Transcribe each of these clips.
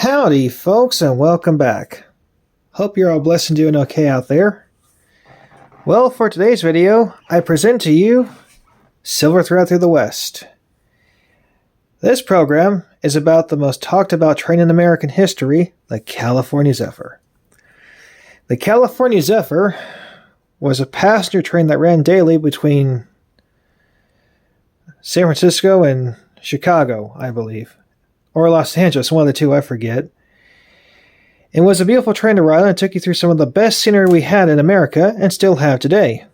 Howdy, folks, and welcome back. Hope you're all blessed and doing okay out there. Well, for today's video, I present to you Silver Thread Through the West. This program is about the most talked about train in American history, the California Zephyr. The California Zephyr was a passenger train that ran daily between San Francisco and Chicago, I believe. Or Los Angeles, one of the two, I forget. It was a beautiful train to ride on and took you through some of the best scenery we had in America and still have today.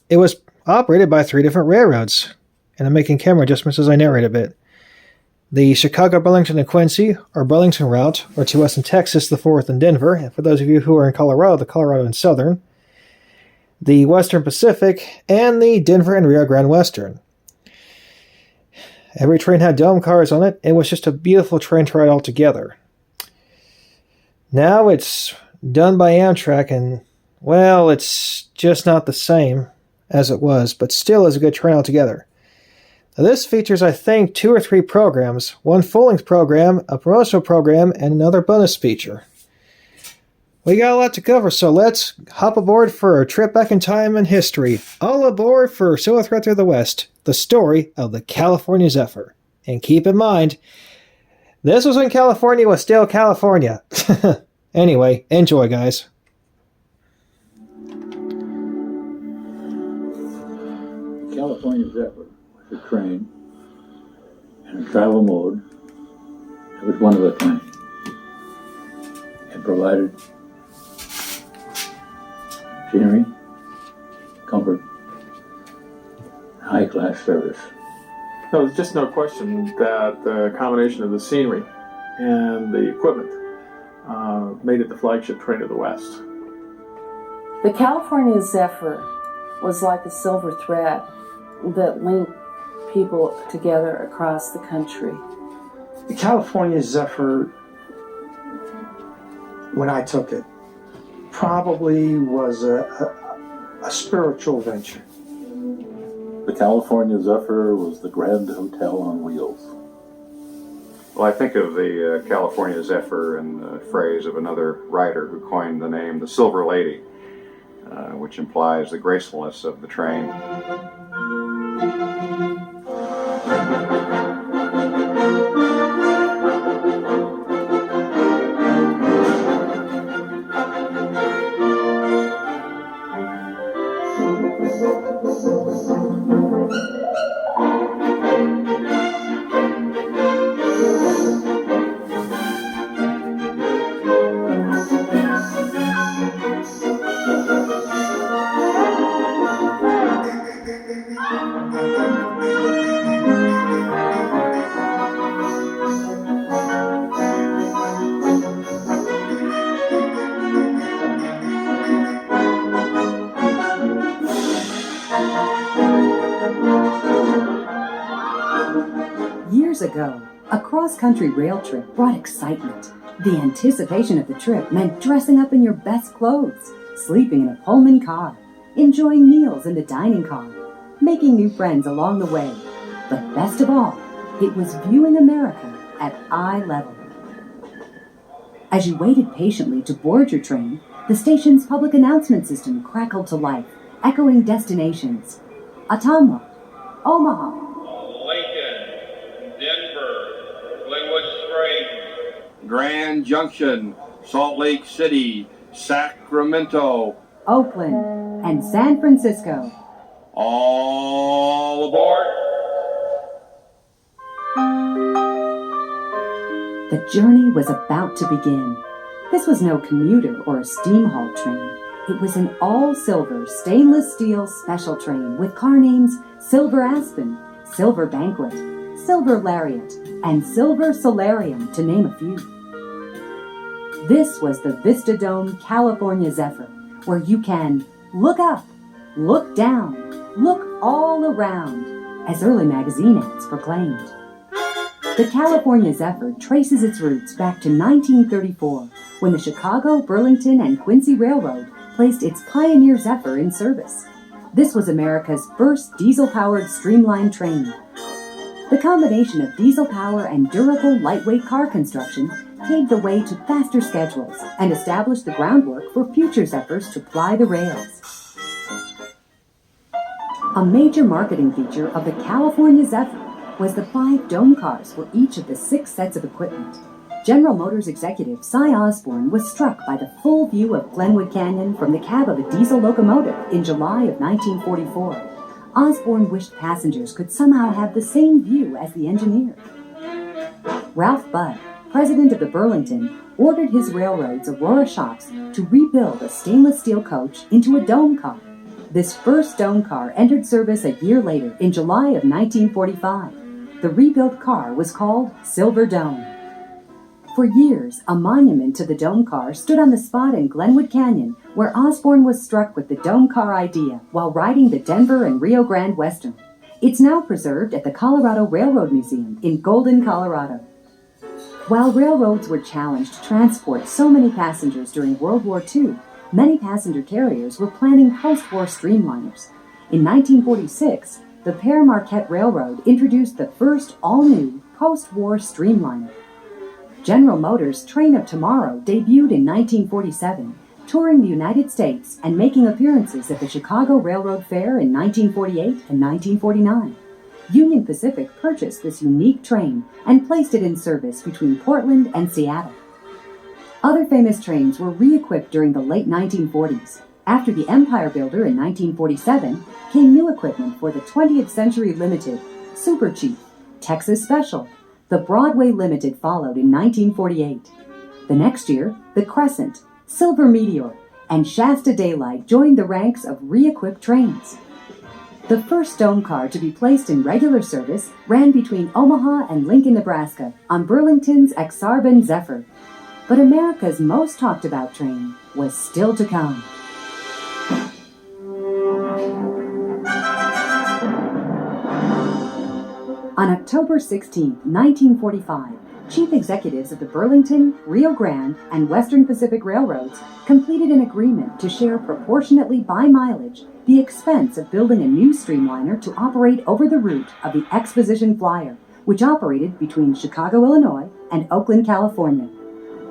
It was operated by 3 different railroads, and I'm making camera adjustments as I narrate a bit. The Chicago, Burlington, and Quincy, or Burlington route, or to us in Texas, the 4th and Denver, and for those of you who are in Colorado, the Colorado and Southern, the Western Pacific, and the Denver and Rio Grande Western. Every train had dome cars on it. It was just a beautiful train to ride all together. Now it's done by Amtrak, and, well, it's just not the same as it was, but still is a good train altogether. Now, this features, I think, 2 or 3 programs, one full-length program, a promotional program, and another bonus feature. We got a lot to cover, so let's hop aboard for a trip back in time and history. All aboard for Silver Thread Through the West, the story of the California Zephyr. And keep in mind, this was when California was still California. Anyway, enjoy, guys. California Zephyr was a train and a travel mode that was one of a kind. It provided scenery, comfort, high-class service. No, there's just no question that the combination of the scenery and the equipment made it the flagship train of the West. The California Zephyr was like a silver thread that linked people together across the country. The California Zephyr, when I took it, probably was a spiritual venture. The California Zephyr was the Grand Hotel on wheels. Well, I think of the California Zephyr in the phrase of another writer who coined the name the Silver Lady, which implies the gracefulness of the train. Years ago, a cross-country rail trip brought excitement. The anticipation of the trip meant dressing up in your best clothes, sleeping in a Pullman car, enjoying meals in the dining car, making new friends along the way. But best of all, it was viewing America at eye level. As you waited patiently to board your train, the station's public announcement system crackled to life, echoing destinations. Ottumwa, Omaha, Lincoln, Denver, Glenwood Springs, Grand Junction, Salt Lake City, Sacramento, Oakland, and San Francisco. All aboard! The journey was about to begin. This was no commuter or a steam haul train. It was an all-silver stainless steel special train with car names Silver Aspen, Silver Banquet, Silver Lariat, and Silver Solarium, to name a few. This was the Vista Dome California Zephyr, where you can look up, look down, look all around, as early magazine ads proclaimed. The California Zephyr traces its roots back to 1934, when the Chicago, Burlington, and Quincy Railroad placed its Pioneer Zephyr in service. This was America's first diesel-powered streamlined train. The combination of diesel power and durable, lightweight car construction paved the way to faster schedules and established the groundwork for future Zephyrs to ply the rails. A major marketing feature of the California Zephyr was the 5 dome cars for each of the 6 sets of equipment. General Motors executive Cy Osborne was struck by the full view of Glenwood Canyon from the cab of a diesel locomotive in July of 1944. Osborne wished passengers could somehow have the same view as the engineer. Ralph Budd, president of the Burlington, ordered his railroad's Aurora shops to rebuild a stainless steel coach into a dome car. This first dome car entered service a year later in July of 1945. The rebuilt car was called Silver Dome. For years, a monument to the dome car stood on the spot in Glenwood Canyon where Osborne was struck with the dome car idea while riding the Denver and Rio Grande Western. It's now preserved at the Colorado Railroad Museum in Golden, Colorado. While railroads were challenged to transport so many passengers during World War II, many passenger carriers were planning post-war streamliners. In 1946, the Pere Marquette Railroad introduced the first all-new post-war streamliner. General Motors' Train of Tomorrow debuted in 1947, touring the United States and making appearances at the Chicago Railroad Fair in 1948 and 1949. Union Pacific purchased this unique train and placed it in service between Portland and Seattle. Other famous trains were re-equipped during the late 1940s. After the Empire Builder in 1947, came new equipment for the 20th Century Limited, Super Chief, Texas Special. The Broadway Limited followed in 1948. The next year, the Crescent, Silver Meteor, and Shasta Daylight joined the ranks of re-equipped trains. The first dome car to be placed in regular service ran between Omaha and Lincoln, Nebraska, on Burlington's Ak-Sar-Ben Zephyr. But America's most talked about train was still to come. On October 16, 1945, chief executives of the Burlington, Rio Grande, and Western Pacific Railroads completed an agreement to share proportionately by mileage the expense of building a new streamliner to operate over the route of the Exposition Flyer, which operated between Chicago, Illinois, and Oakland, California.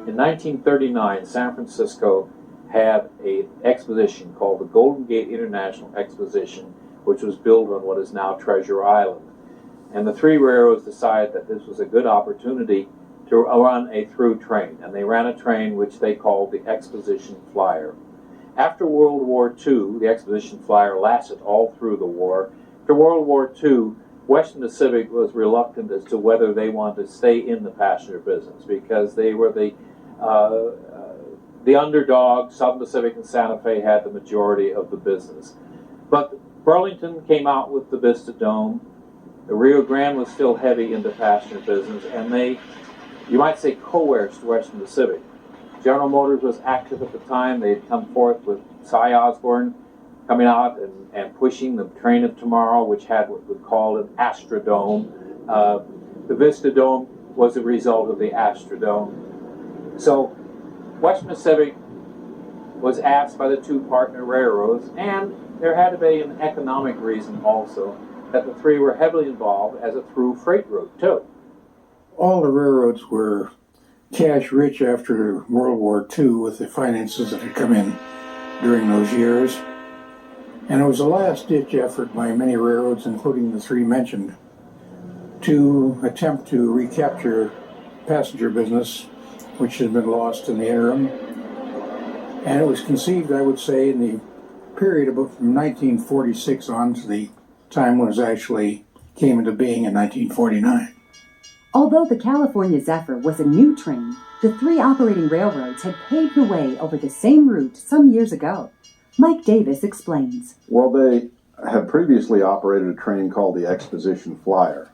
In 1939, San Francisco had an exposition called the Golden Gate International Exposition, which was built on what is now Treasure Island. And the 3 railroads decided that this was a good opportunity to run a through train. And they ran a train which they called the Exposition Flyer. After World War II, the Exposition Flyer lasted all through the war. After World War II, Western Pacific was reluctant as to whether they wanted to stay in the passenger business because they were the underdog. Southern Pacific and Santa Fe had the majority of the business. But Burlington came out with the Vista Dome. The Rio Grande was still heavy into passenger business, and they, you might say, coerced Western Pacific. General Motors was active at the time. They had come forth with Cy Osborne coming out and pushing the Train of Tomorrow, which had what we called an Astrodome. The Vista Dome was a result of the Astrodome. So Western Pacific was asked by the 2 partner railroads, and there had to be an economic reason also, that the 3 were heavily involved as a through freight route, too. All the railroads were cash rich after World War II with the finances that had come in during those years. And it was a last-ditch effort by many railroads, including the 3 mentioned, to attempt to recapture passenger business, which had been lost in the interim. And it was conceived, I would say, in the period about from 1946 on to the time when it actually came into being in 1949. Although the California Zephyr was a new train, the 3 operating railroads had paved the way over the same route some years ago. Mike Davis explains. Well, they had previously operated a train called the Exposition Flyer,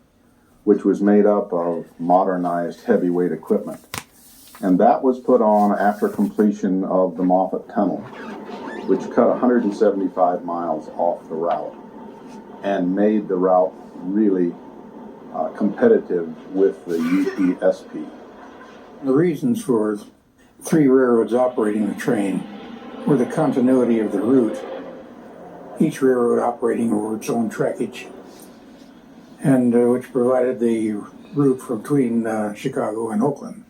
which was made up of modernized heavyweight equipment. And that was put on after completion of the Moffat Tunnel, which cut 175 miles off the route and made the route really competitive with the UPSP. The reasons for 3 railroads operating the train were the continuity of the route, each railroad operating over its own trackage. and which provided the route from between Chicago and Oakland.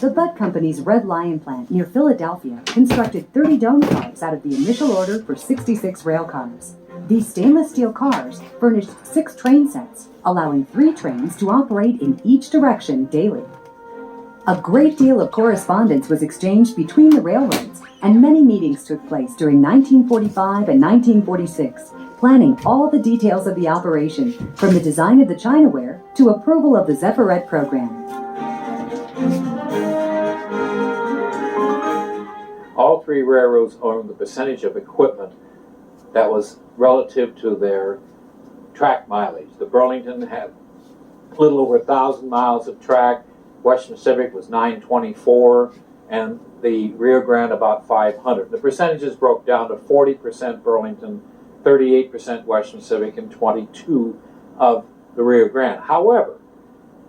The Budd Company's Red Lion plant near Philadelphia constructed 30 dome cars out of the initial order for 66 rail cars. These stainless steel cars furnished 6 train sets, allowing 3 trains to operate in each direction daily. A great deal of correspondence was exchanged between the railroads, and many meetings took place during 1945 and 1946, planning all the details of the operation, from the design of the Chinaware to approval of the Zephyrette program. All 3 railroads owned the percentage of equipment that was relative to their track mileage. The Burlington had a little over 1,000 miles of track. Western Pacific was 924, and the Rio Grande about 500. The percentages broke down to 40% Burlington, 38% Western Pacific, and 22 of the Rio Grande. However,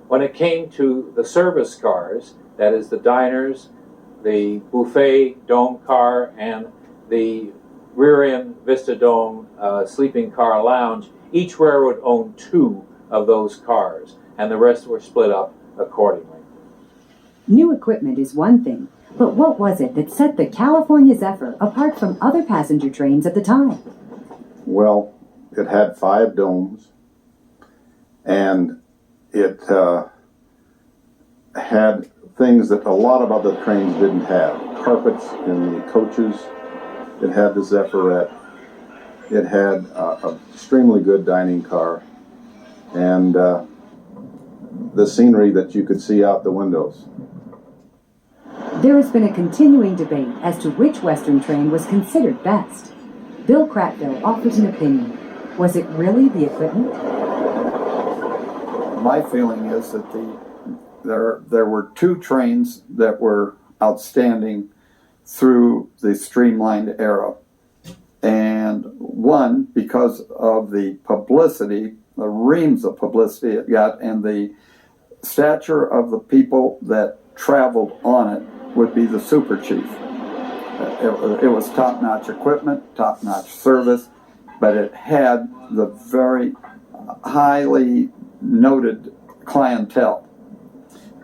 when it came to the service cars, that is the diners, the buffet dome car, and the rear-end Vista Dome sleeping car lounge, each railroad owned 2 of those cars, and the rest were split up accordingly. New equipment is one thing, but what was it that set the California Zephyr apart from other passenger trains at the time? Well, it had 5 domes, and it had things that a lot of other trains didn't have. Carpets in the coaches. It had the Zephyrette. It had an extremely good dining car, and the scenery that you could see out the windows. There has been a continuing debate as to which Western train was considered best. Bill Cratville offers an opinion. Was it really the equipment? My feeling is that there were 2 trains that were outstanding through the streamlined era. And one, because of the publicity, the reams of publicity it got, and the stature of the people that traveled on it, would be the Super Chief. It was top-notch equipment, top-notch service, but it had the very highly noted clientele.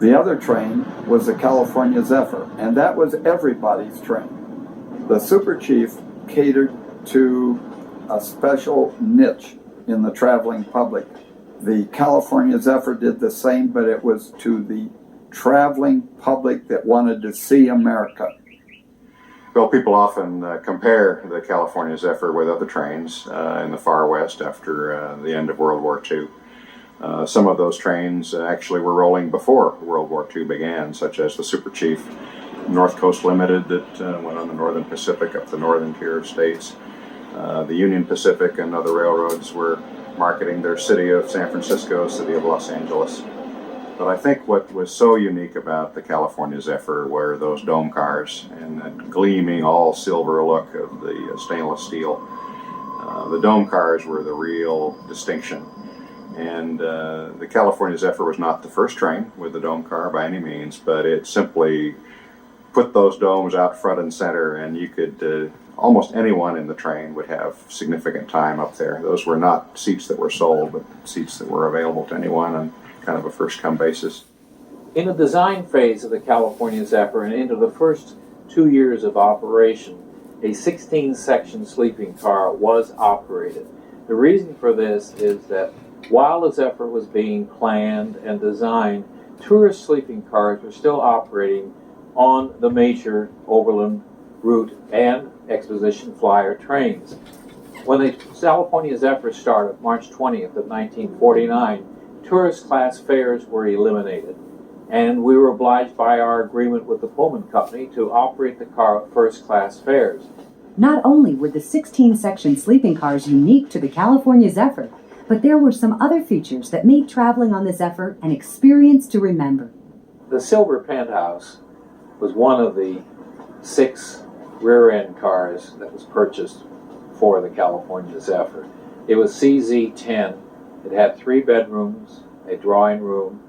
The other train was the California Zephyr, and that was everybody's train. The Super Chief catered to a special niche in the traveling public. The California Zephyr did the same, but it was to the traveling public that wanted to see America. Well, people often compare the California Zephyr with other trains in the far west after the end of World War II. Some of those trains actually were rolling before World War II began, such as the Super Chief, North Coast Limited that went on the Northern Pacific up the northern tier of states. The Union Pacific and other railroads were marketing their city of San Francisco, city of Los Angeles. But I think what was so unique about the California Zephyr were those dome cars and that gleaming all silver look of the stainless steel. The dome cars were the real distinction. And the California Zephyr was not the first train with the dome car by any means, but it simply put those domes out front and center, and you could, almost anyone in the train would have significant time up there. Those were not seats that were sold, but seats that were available to anyone on kind of a first-come basis. In the design phase of the California Zephyr and into the first 2 years of operation, a 16-section sleeping car was operated. The reason for this is that while the Zephyr was being planned and designed, tourist sleeping cars were still operating on the major overland route and exposition flyer trains. When the California Zephyr started March 20th of 1949, tourist class fares were eliminated, and we were obliged by our agreement with the Pullman Company to operate the car at first class fares. Not only were the 16-section sleeping cars unique to the California Zephyr, but there were some other features that made traveling on the Zephyr an experience to remember. The Silver Penthouse was one of the 6 rear-end cars that was purchased for the California Zephyr. It was CZ-10. It had 3 bedrooms, a drawing room,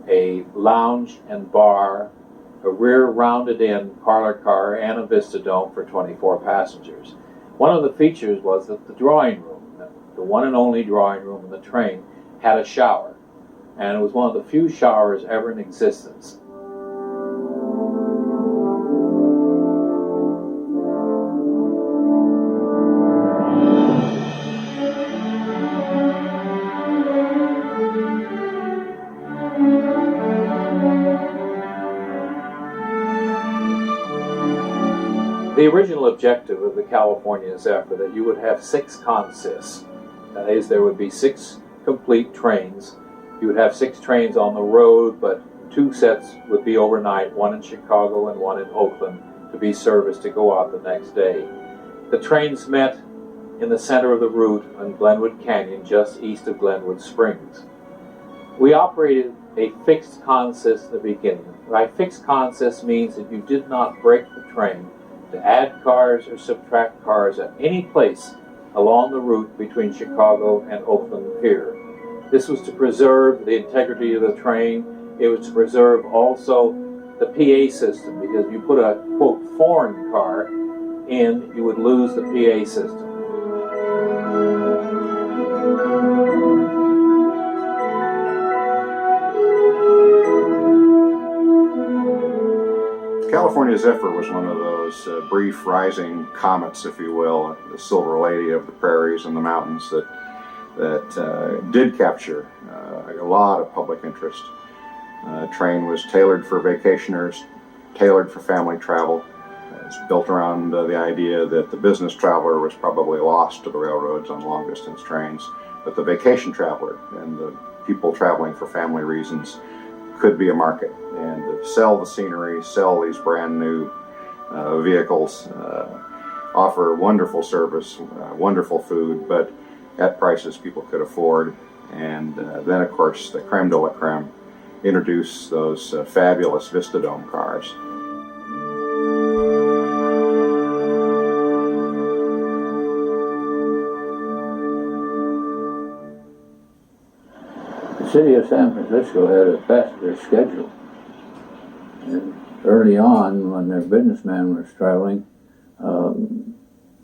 a lounge and bar, a rear rounded-in parlor car, and a Vista Dome for 24 passengers. One of the features was that the drawing room, the one and only drawing room in the train, had a shower. And it was one of the few showers ever in existence. The original objective of the California Zephyr that you would have 6 consists. That is, there would be 6 complete trains. You would have 6 trains on the road, but 2 sets would be overnight, one in Chicago and one in Oakland, to be serviced to go out the next day. The trains met in the center of the route in Glenwood Canyon, just east of Glenwood Springs. We operated a fixed consist in the beginning. By fixed consist means that you did not break the train to add cars or subtract cars at any place along the route between Chicago and Oakland Pier. This was to preserve the integrity of the train. It was to preserve also the PA system, because if you put a, quote, foreign car in, you would lose the PA system. California Zephyr was one of those brief rising comets, if you will, the silver lady of the prairies and the mountains that did capture a lot of public interest. Train was tailored for vacationers, tailored for family travel. It's built around the idea that the business traveler was probably lost to the railroads on long distance trains, but the vacation traveler and the people traveling for family reasons could be a market, and to sell the scenery, sell these brand new vehicles, offer wonderful service, wonderful food, but at prices people could afford. And then of course the creme de la creme, introduce those fabulous Vistadome cars. The city of San Francisco had a passenger schedule. And early on, when their businessman was traveling,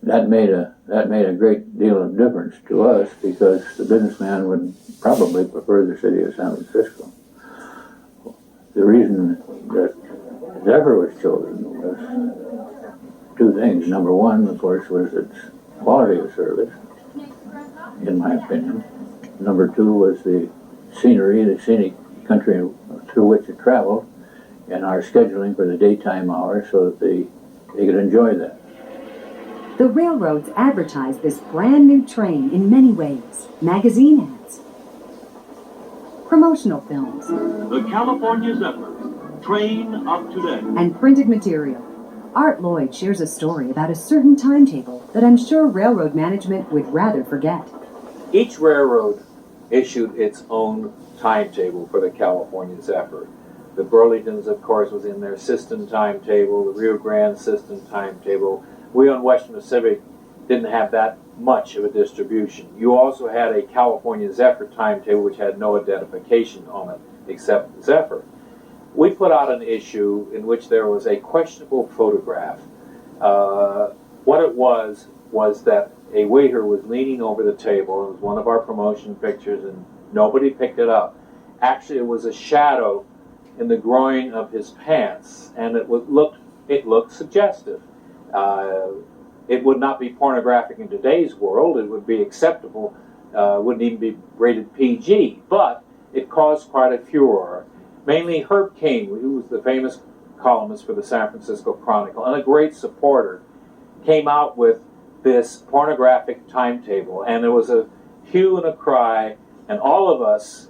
that made a great deal of difference to us, because the businessman would probably prefer the city of San Francisco. The reason that Zephyr was chosen was 2 things. Number one, of course, was its quality of service, in my opinion. Number 2 was the scenery, the scenic country through which it traveled, and our scheduling for the daytime hours so that they could enjoy that. The railroads advertised this brand new train in many ways. Magazine ads, promotional films, The California Zephyr, train of today, and printed material. Art Lloyd shares a story about a certain timetable that I'm sure railroad management would rather forget. Each railroad issued its own timetable for the California Zephyr. The Burlington's, of course, was in their system timetable, the Rio Grande system timetable. We on Western Pacific didn't have that much of a distribution. You also had a California Zephyr timetable which had no identification on it except Zephyr. We put out an issue in which there was a questionable photograph. What it was that a waiter was leaning over the table. It was one of our promotion pictures, and nobody picked it up. Actually, it was a shadow in the groin of his pants, and it looked suggestive. It would not be pornographic in today's world. It would be acceptable. Wouldn't even be rated PG, but it caused quite a furor. Mainly Herb King, who was the famous columnist for the San Francisco Chronicle and a great supporter, came out with this pornographic timetable, and there was a hue and a cry, and all of us,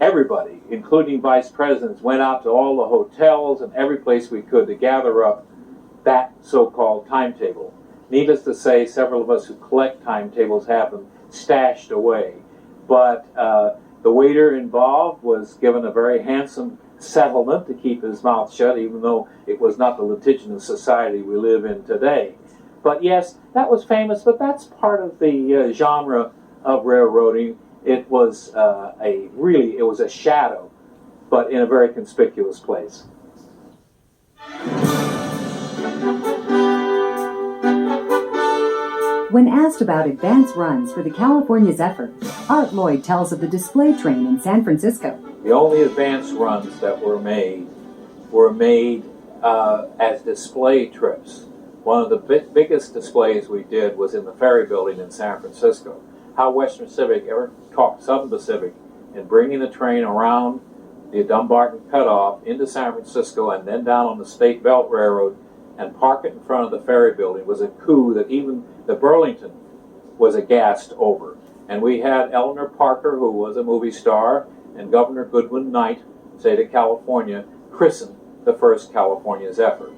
everybody, including vice presidents, went out to all the hotels and every place we could to gather up that so-called timetable. Needless to say, several of us who collect timetables have them stashed away, but the waiter involved was given a very handsome settlement to keep his mouth shut, even though it was not the litigious society we live in today. But yes, that was famous, but that's part of the genre of railroading. It was it was a shadow, but in a very conspicuous place. When asked about advance runs for the California Zephyr, Art Lloyd tells of the display train in San Francisco. The only advance runs that were made as display trips. One of the biggest displays we did was in the ferry building in San Francisco. How Western Pacific ever talked Southern Pacific in bringing the train around the Dumbarton Cutoff into San Francisco and then down on the State Belt Railroad and park it in front of the ferry building was a coup that even the Burlington was aghast over. And we had Eleanor Parker, who was a movie star, and Governor Goodwin Knight, state of California, christened the first California Zephyr.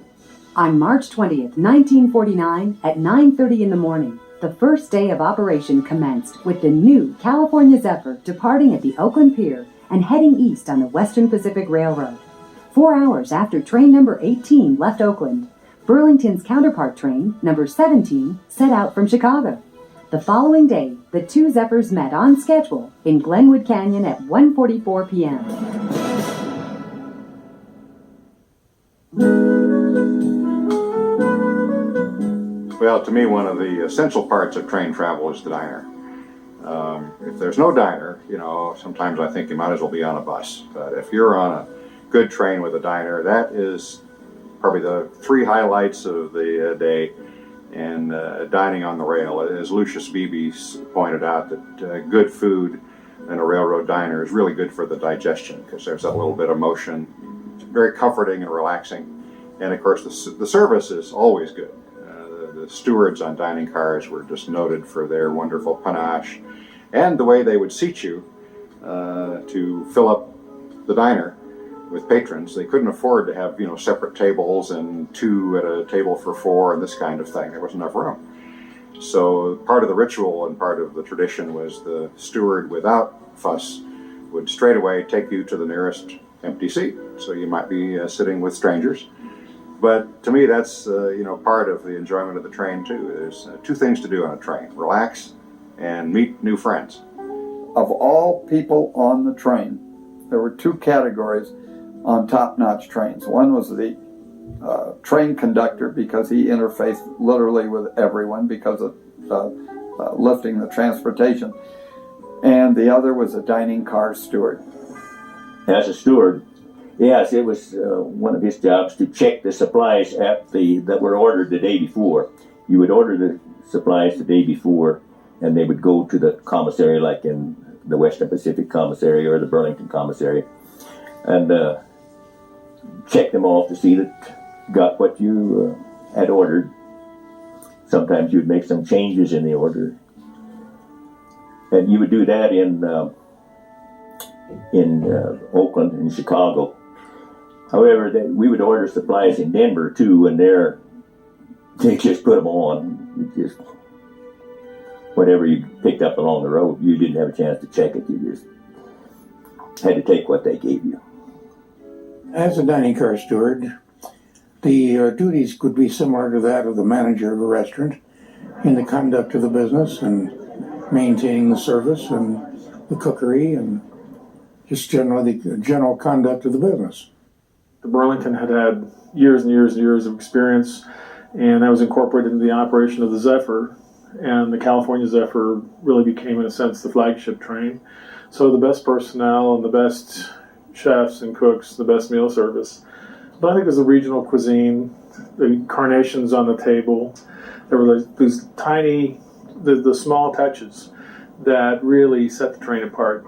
On March 20th, 1949, at 9:30 in the morning, the first day of operation commenced with the new California Zephyr departing at the Oakland Pier and heading east on the Western Pacific Railroad. 4 hours after train number 18 left Oakland, Burlington's counterpart train, number 17, set out from Chicago. The following day, the two Zephyrs met on schedule in Glenwood Canyon at 1:44 p.m. Well, to me, one of the essential parts of train travel is the diner. If there's no diner, sometimes I think you might as well be on a bus. But if you're on a good train with a diner, that is probably the three highlights of the day. And dining on the rail, as Lucius Beebe pointed out, that good food in a railroad diner is really good for the digestion because there's that little bit of motion. It's very comforting and relaxing. And of course, the service is always good. The stewards on dining cars were just noted for their wonderful panache and the way they would seat you to fill up the diner with patrons. They couldn't afford to have separate tables and two at a table for four and this kind of thing. There wasn't enough room. So part of the ritual and part of the tradition was the steward, without fuss, would straight away take you to the nearest empty seat. So you might be sitting with strangers. But to me, that's part of the enjoyment of the train too. There's two things to do on a train: relax and meet new friends. Of all people on the train, there were two categories on top-notch trains. One was the train conductor, because he interfaced literally with everyone because of lifting the transportation. And the other was a dining car steward. As a steward, yes, it was one of his jobs to check the supplies that were ordered the day before. You would order the supplies the day before, and they would go to the commissary, like in the Western Pacific Commissary or the Burlington Commissary, and check them off to see that got what you had ordered. Sometimes you'd make some changes in the order, and you would do that in Oakland and Chicago. However, we would order supplies in Denver too, and they just put them on. You just whatever you picked up along the road, you didn't have a chance to check it. You just had to take what they gave you. As a dining car steward, the duties could be similar to that of the manager of a restaurant in the conduct of the business and maintaining the service and the cookery and just generally the general conduct of the business. The Burlington had years and years and years of experience, and that was incorporated into the operation of the Zephyr. And the California Zephyr really became, in a sense, the flagship train. So the best personnel and the best chefs and cooks, the best meal service. But I think it was the regional cuisine, the carnations on the table. There were these tiny, the small touches that really set the train apart.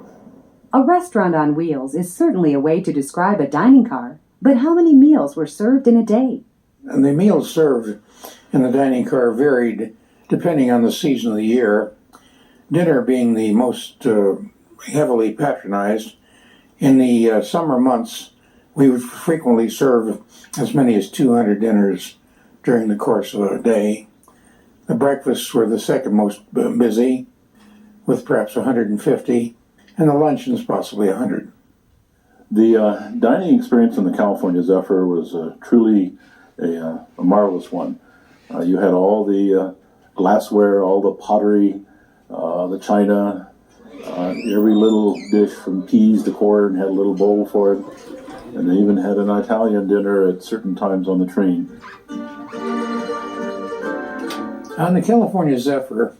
A restaurant on wheels is certainly a way to describe a dining car, but how many meals were served in a day? And the meals served in the dining car varied depending on the season of the year. Dinner being the most heavily patronized. In the summer months, we would frequently serve as many as 200 dinners during the course of a day. The breakfasts were the second most busy, with perhaps 150, and the luncheons possibly 100. The dining experience in the California Zephyr was truly a marvelous one. You had all the glassware, all the pottery, the china, every little dish from peas to corn had a little bowl for it. And they even had an Italian dinner at certain times on the train. On the California Zephyr,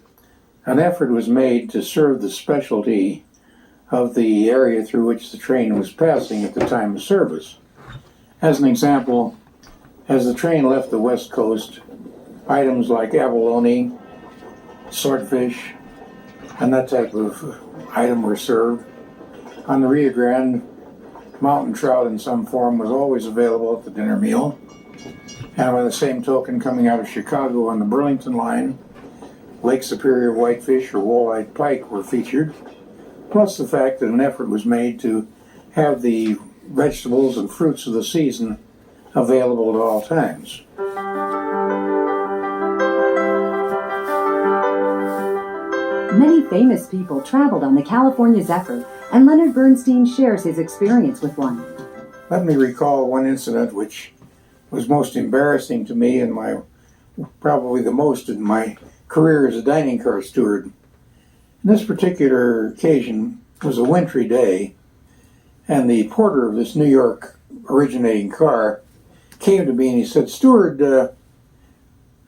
an effort was made to serve the specialty of the area through which the train was passing at the time of service. As an example, as the train left the West Coast, items like abalone, swordfish, and that type of item were served. On the Rio Grande, mountain trout in some form was always available at the dinner meal. And by the same token, coming out of Chicago on the Burlington line, Lake Superior whitefish or walleye pike were featured, plus the fact that an effort was made to have the vegetables and fruits of the season available at all times. Many famous people traveled on the California Zephyr, and Leonard Bernstein shares his experience with one. Let me recall one incident which was most embarrassing to me and probably the most in my career as a dining car steward. This particular occasion was a wintry day, and the porter of this New York originating car came to me and he said, "Steward, I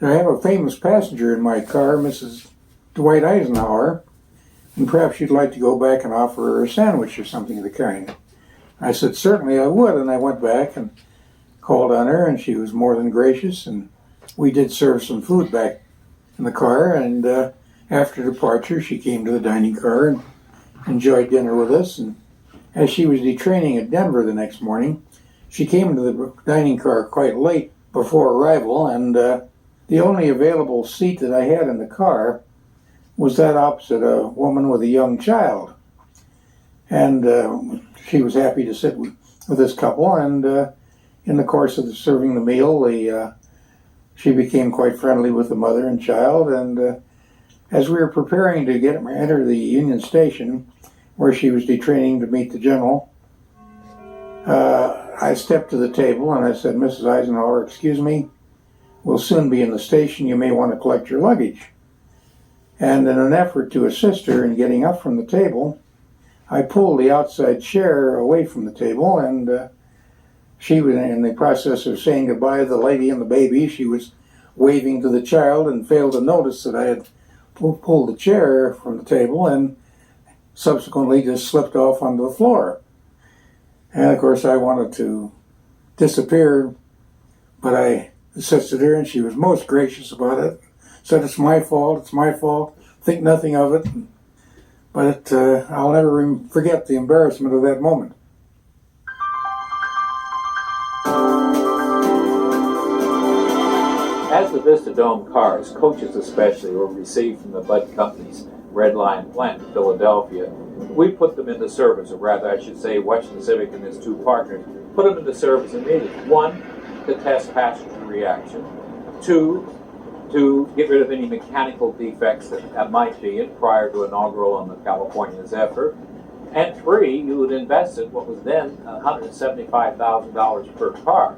have a famous passenger in my car, Mrs. Dwight Eisenhower, and perhaps you'd like to go back and offer her a sandwich or something of the kind." I said, "Certainly I would," and I went back and called on her, and she was more than gracious, and we did serve some food back in the car, and after departure she came to the dining car and enjoyed dinner with us, and as she was detraining at Denver the next morning, she came into the dining car quite late before arrival, and the only available seat that I had in the car was that opposite a woman with a young child. And she was happy to sit with this couple, and in the course of serving the meal, she became quite friendly with the mother and child, and as we were preparing to enter the Union Station, where she was detraining to meet the general, I stepped to the table and I said, "Mrs. Eisenhower, excuse me, we'll soon be in the station. You may want to collect your luggage." And in an effort to assist her in getting up from the table, I pulled the outside chair away from the table, and she was in the process of saying goodbye to the lady and the baby. She was waving to the child and failed to notice that I had pulled the chair from the table and subsequently just slipped off onto the floor. And of course I wanted to disappear, but I assisted her and she was most gracious about it. Said, it's my fault, think nothing of it. But I'll never forget the embarrassment of that moment. As the Vista Dome cars, coaches especially, were received from the Bud Company's Red Line plant in Philadelphia, we put them into service, or rather I should say Western Civic and its two partners put them into service immediately. One, to test passenger reaction. Two, to get rid of any mechanical defects that might be in prior to inaugural on the California Zephyr. And three, you would invest in what was then $175,000 per car.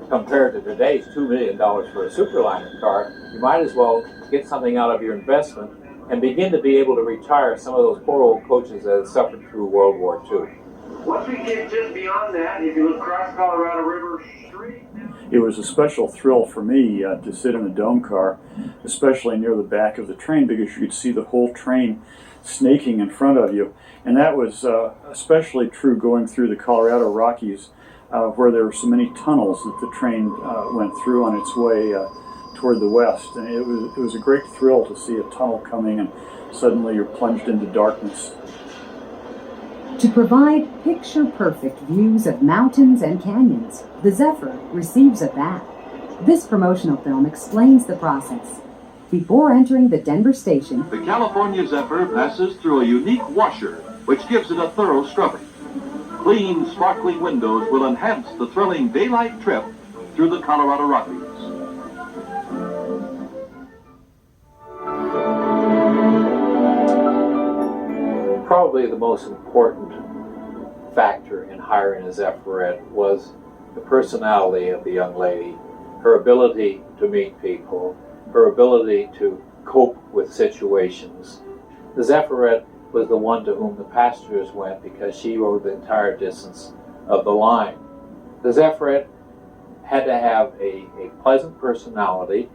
Compared to today's $2 million for a Superliner car, you might as well get something out of your investment and begin to be able to retire some of those poor old coaches that had suffered through World War II. Once we get just beyond that, if you look across Colorado River Street. It was a special thrill for me to sit in a dome car, especially near the back of the train, because you could see the whole train snaking in front of you. And that was especially true going through the Colorado Rockies, where there were so many tunnels that the train went through on its way toward the west. And it was a great thrill to see a tunnel coming and suddenly you're plunged into darkness. To provide picture-perfect views of mountains and canyons, the Zephyr receives a bath. This promotional film explains the process. Before entering the Denver station, The California Zephyr passes through a unique washer, which gives it a thorough scrubbing. Clean, sparkling windows will enhance the thrilling daylight trip through the Colorado Rockies. Probably the most important factor in hiring a Zephyrette was the personality of the young lady, her ability to meet people, her ability to cope with situations. The Zephyrette was the one to whom the passengers went because she rode the entire distance of the line. The Zephyrette had to have a pleasant personality,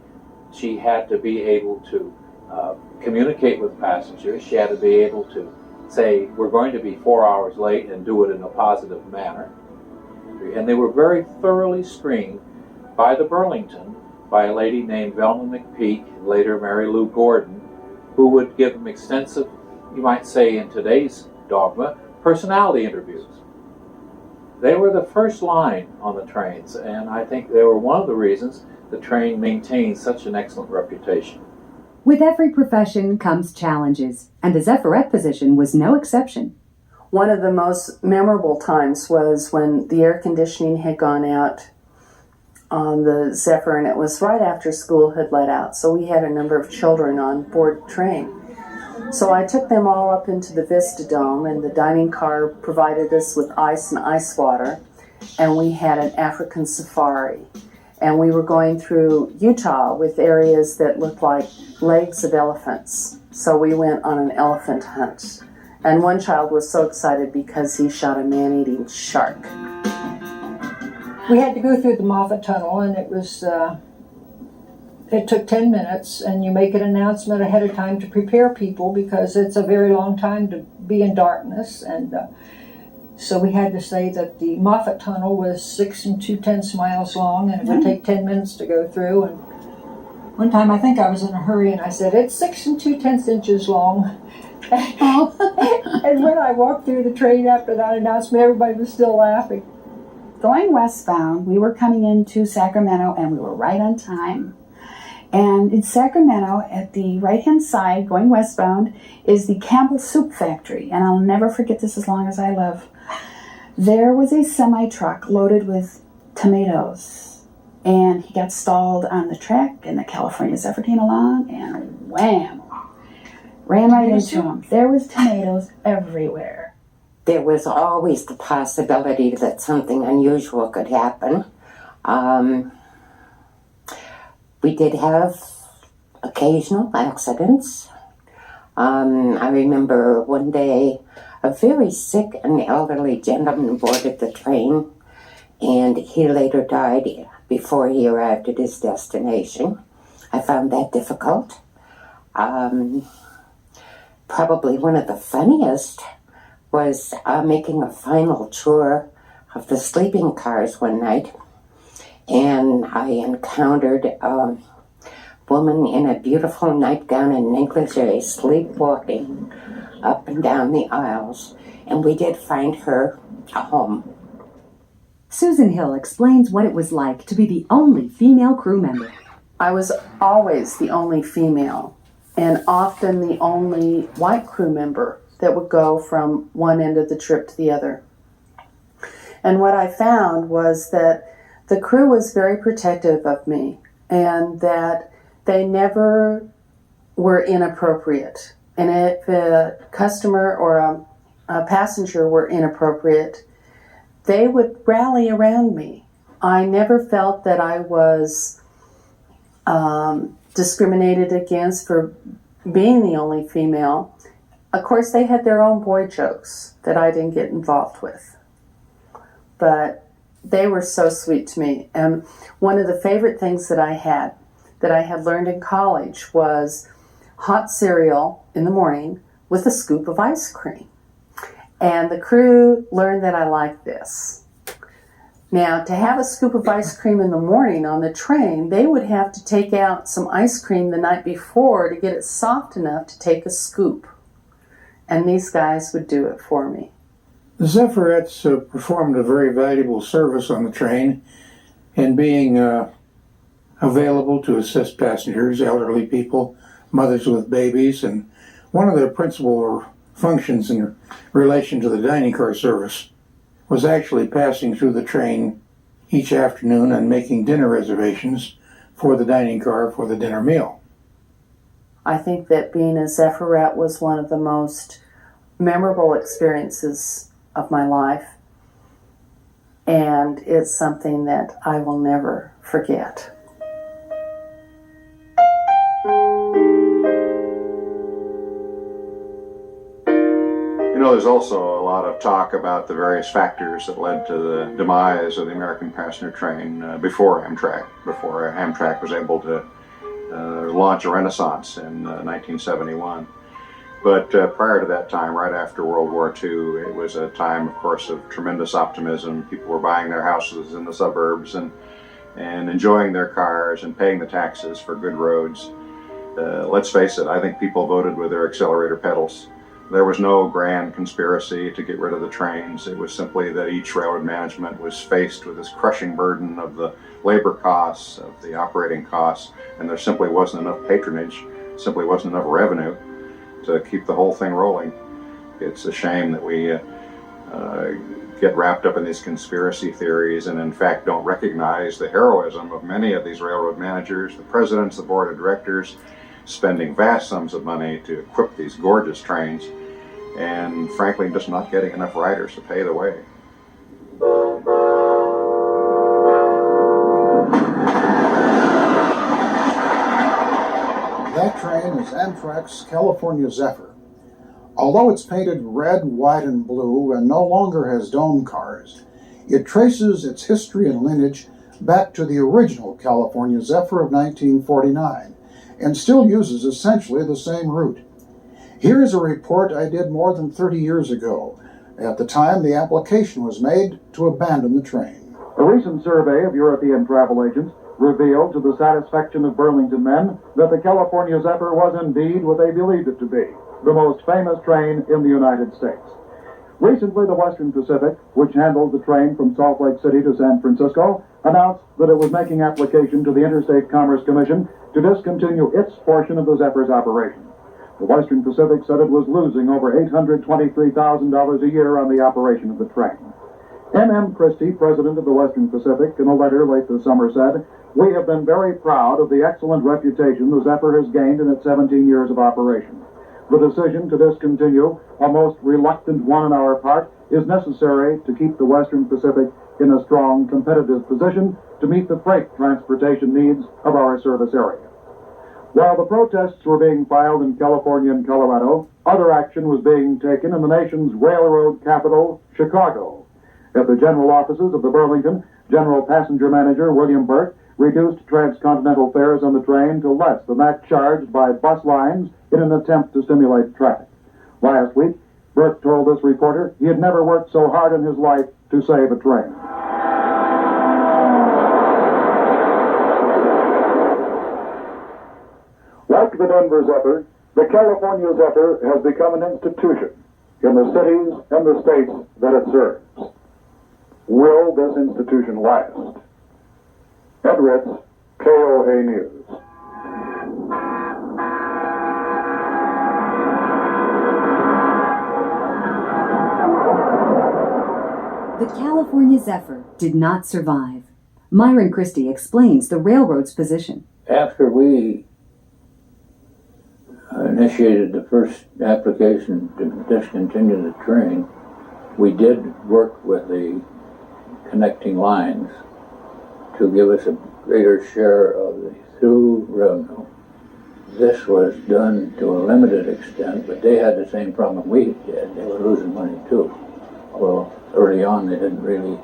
She had to be able to communicate with passengers. She had to be able to say, we're going to be 4 hours late, and do it in a positive manner. And they were very thoroughly screened by the Burlington, by a lady named Velma McPeak, later Mary Lou Gordon, who would give them extensive, you might say in today's dogma, personality interviews. They were the first line on the trains, and I think they were one of the reasons the train maintained such an excellent reputation. With every profession comes challenges, and the Zephyrette position was no exception. One of the most memorable times was when the air conditioning had gone out on the Zephyr, and it was right after school had let out, so we had a number of children on board the train. So I took them all up into the Vista Dome, and the dining car provided us with ice and ice water, and we had an African safari. And we were going through Utah with areas that looked like legs of elephants. So we went on an elephant hunt. And one child was so excited because he shot a man-eating shark. We had to go through the Moffat Tunnel, and it was, it took 10 minutes, and you make an announcement ahead of time to prepare people because it's a very long time to be in darkness. And so we had to say that the Moffat Tunnel was 6 2/10 miles long, and it would take 10 minutes to go through. And one time I think I was in a hurry, and I said, it's 6 2/10 inches long. And when I walked through the train after that announcement, everybody was still laughing. Going westbound, we were coming into Sacramento, and we were right on time. And in Sacramento, at the right-hand side, going westbound, is the Campbell Soup Factory. And I'll never forget this as long as I live. There was a semi-truck loaded with tomatoes. And he got stalled on the track, and the California Zephyr came along, and wham! Ran right into him. There was tomatoes everywhere. There was always the possibility that something unusual could happen. We did have occasional accidents. I remember one day a very sick and elderly gentleman boarded the train, and he later died before he arrived at his destination. I found that difficult. Probably one of the funniest was making a final tour of the sleeping cars one night, and I encountered a woman in a beautiful nightgown and negligee sleepwalking up and down the aisles, and we did find her a home. Susan Hill explains what it was like to be the only female crew member. I was always the only female, and often the only white crew member that would go from one end of the trip to the other. And what I found was that the crew was very protective of me, and that they never were inappropriate. And if a customer or a passenger were inappropriate, they would rally around me. I never felt that I was discriminated against for being the only female. Of course, they had their own boy jokes that I didn't get involved with. But they were so sweet to me. And one of the favorite things that I had learned in college was hot cereal in the morning with a scoop of ice cream. And the crew learned that I liked this. Now, to have a scoop of ice cream in the morning on the train, they would have to take out some ice cream the night before to get it soft enough to take a scoop. And these guys would do it for me. The Zephyrettes performed a very valuable service on the train in being available to assist passengers, elderly people, mothers with babies, and one of their principal functions in relation to the dining car service was actually passing through the train each afternoon and making dinner reservations for the dining car for the dinner meal. I think that being a Zephyrette was one of the most memorable experiences of my life, and it's something that I will never forget. You know, there's also a lot of talk about the various factors that led to the demise of the American passenger train before Amtrak was able to launch a renaissance in 1971. But prior to that time, right after World War II, it was a time, of course, of tremendous optimism. People were buying their houses in the suburbs and enjoying their cars and paying the taxes for good roads. Let's face it, I think people voted with their accelerator pedals. There was no grand conspiracy to get rid of the trains. It was simply that each railroad management was faced with this crushing burden of the labor costs, of the operating costs, and there simply wasn't enough patronage, simply wasn't enough revenue to keep the whole thing rolling. It's a shame that we get wrapped up in these conspiracy theories and in fact don't recognize the heroism of many of these railroad managers, the presidents, the board of directors, spending vast sums of money to equip these gorgeous trains and frankly just not getting enough riders to pay the way. That train is Amtrak's California Zephyr. Although it's painted red, white, and blue and no longer has dome cars, it traces its history and lineage back to the original California Zephyr of 1949 and still uses essentially the same route. Here is a report I did more than 30 years ago. At the time, the application was made to abandon the train. A recent survey of European travel agents revealed to the satisfaction of Burlington men that the California Zephyr was indeed what they believed it to be, the most famous train in the United States. Recently, the Western Pacific, which handled the train from Salt Lake City to San Francisco, announced that it was making application to the Interstate Commerce Commission to discontinue its portion of the Zephyr's operation. The Western Pacific said it was losing over $823,000 a year on the operation of the train. M.M. Christie, president of the Western Pacific, in a letter late this summer said, "We have been very proud of the excellent reputation the Zephyr has gained in its 17 years of operation. The decision to discontinue, a most reluctant one on our part, is necessary to keep the Western Pacific in a strong competitive position to meet the freight transportation needs of our service area." While the protests were being filed in California and Colorado, other action was being taken in the nation's railroad capital, Chicago. At the general offices of the Burlington, General Passenger Manager William Burke reduced transcontinental fares on the train to less than that charged by bus lines in an attempt to stimulate traffic. Last week, Burke told this reporter he had never worked so hard in his life to save a train. Like the Denver Zephyr, the California Zephyr has become an institution in the cities and the states that it serves. Will this institution last? Ed Ritz, KOA News. The California Zephyr did not survive. Myron Christie explains the railroad's position. After we initiated the first application to discontinue the train, we did work with the connecting lines to give us a greater share of the through revenue. This was done to a limited extent, but they had the same problem we did. They were losing money too. Although early on they didn't really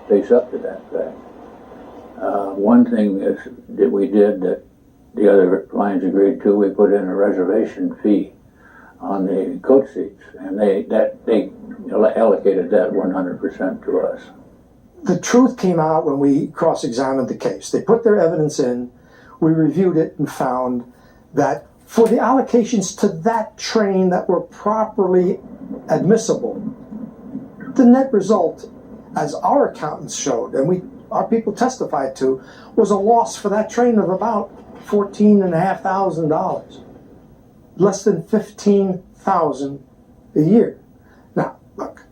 face up to that fact. One thing is that we did that the other lines agreed to, we put in a reservation fee on the coach seats, and they allocated that 100% to us. The truth came out when we cross-examined the case. They put their evidence in, we reviewed it and found that for the allocations to that train that were properly admissible, the net result, as our accountants showed, and our people testified to, was a loss for that train of about $14,500, less than $15,000 a year. Now, look,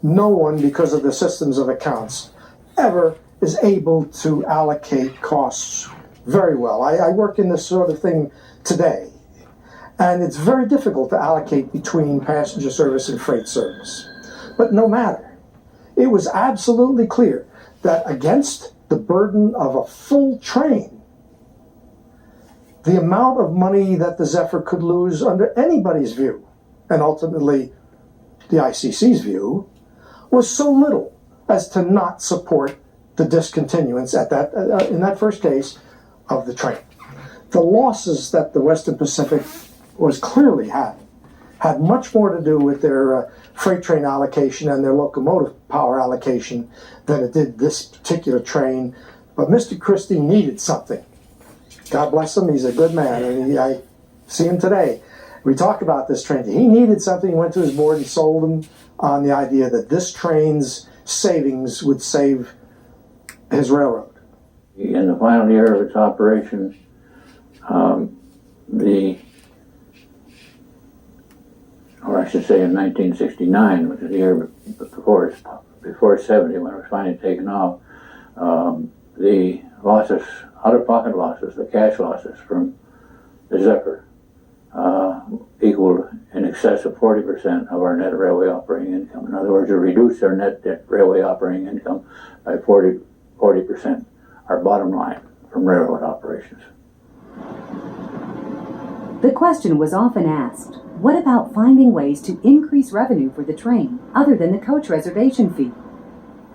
no one, because of the systems of accounts, ever is able to allocate costs very well. I work in this sort of thing today, and it's very difficult to allocate between passenger service and freight service. But no matter, it was absolutely clear that against the burden of a full train, the amount of money that the Zephyr could lose under anybody's view, and ultimately the ICC's view, was so little as to not support the discontinuance at that in that first case of the train. the losses that the Western Pacific was clearly having had much more to do with their freight train allocation and their locomotive power allocation than it did this particular train. But Mr. Christie needed something. God bless him, he's a good man, and I see him today. We talked about this train. He needed something, he went to his board and sold them on the idea that this train's savings would save his railroad. In the final year of its operation, I should say in 1969, which is the year before 70, when it was finally taken off, the losses, out-of-pocket losses, the cash losses from the Zephyr, equaled in excess of 40% of our net railway operating income. In other words, it reduced our net railway operating income by 40%, our bottom line from railroad operations. The question was often asked, what about finding ways to increase revenue for the train other than the coach reservation fee?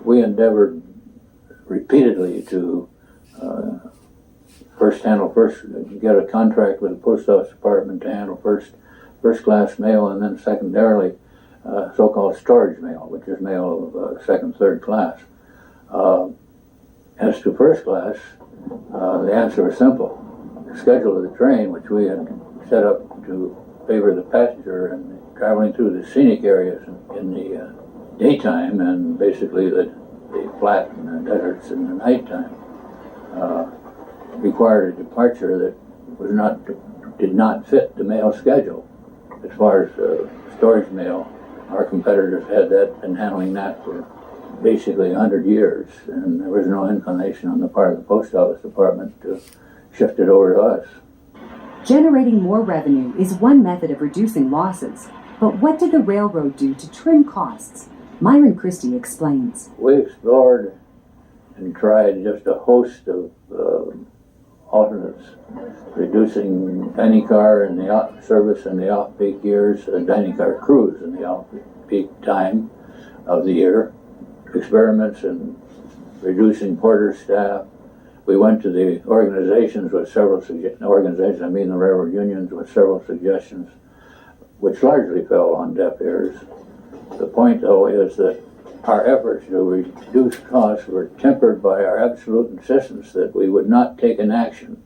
We endeavored repeatedly to get a contract with the Post Office Department to handle first class mail, and then secondarily so-called storage mail, which is mail of second, third class. As to first class, the answer was simple. The schedule of the train, which we had set up to favor the passenger and traveling through the scenic areas in the daytime, and basically the flat and the deserts in the nighttime, required a departure that did not fit the mail schedule. As far as storage mail, our competitors had been handling that for basically 100 years, and there was no inclination on the part of the Post Office Department to shift it over to us. Generating more revenue is one method of reducing losses, but what did the railroad do to trim costs? Myron Christie explains. We explored and tried just a host of alternates, reducing dining car in the service in the off-peak years, dining car crews in the off-peak time of the year, experiments in reducing porter staff. We went to the organizations with several organizations, I mean the railroad unions, with several suggestions, which largely fell on deaf ears. The point, though, is that our efforts to reduce costs were tempered by our absolute insistence that we would not take an action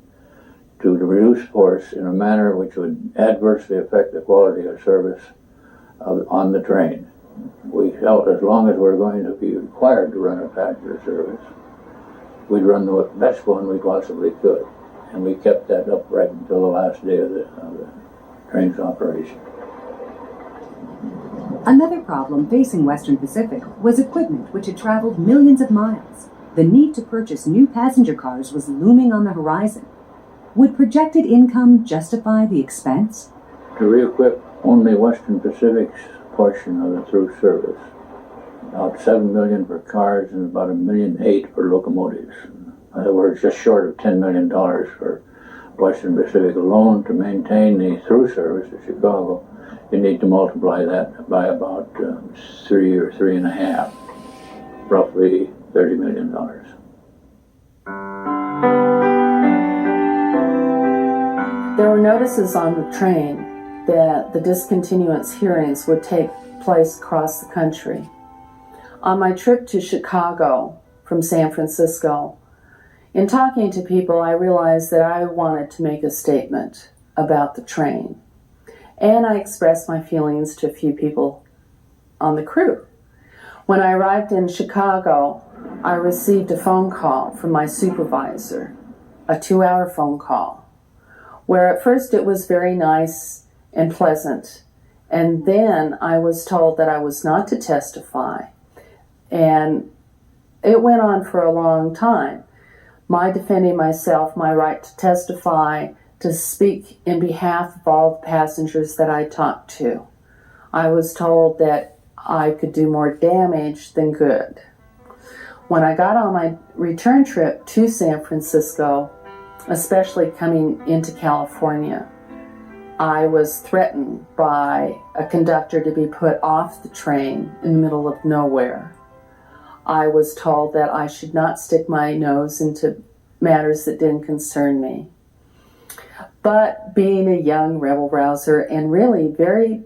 to reduce force in a manner which would adversely affect the quality of service on the train. We felt as long as we're going to be required to run a passenger service, we'd run the best one we possibly could. And we kept that up right until the last day of the train's operation. Another problem facing Western Pacific was equipment which had traveled millions of miles. The need to purchase new passenger cars was looming on the horizon. Would projected income justify the expense? To re-equip only Western Pacific's portion of the through service, about $7 million for cars and about $1.8 million for locomotives. In other words, just short of $10 million for Western Pacific alone to maintain the through service to Chicago. You need to multiply that by about 3 or 3.5, roughly $30 million. There were notices on the train that the discontinuance hearings would take place across the country. On my trip to Chicago from San Francisco, in talking to people, I realized that I wanted to make a statement about the train. And I expressed my feelings to a few people on the crew. When I arrived in Chicago, I received a phone call from my supervisor, a 2-hour phone call, where at first it was very nice and pleasant. And then I was told that I was not to testify. And it went on for a long time. My defending myself, my right to testify, to speak in behalf of all the passengers that I talked to. I was told that I could do more damage than good. When I got on my return trip to San Francisco, especially coming into California, I was threatened by a conductor to be put off the train in the middle of nowhere. I was told that I should not stick my nose into matters that didn't concern me. But being a young rebel rouser and really very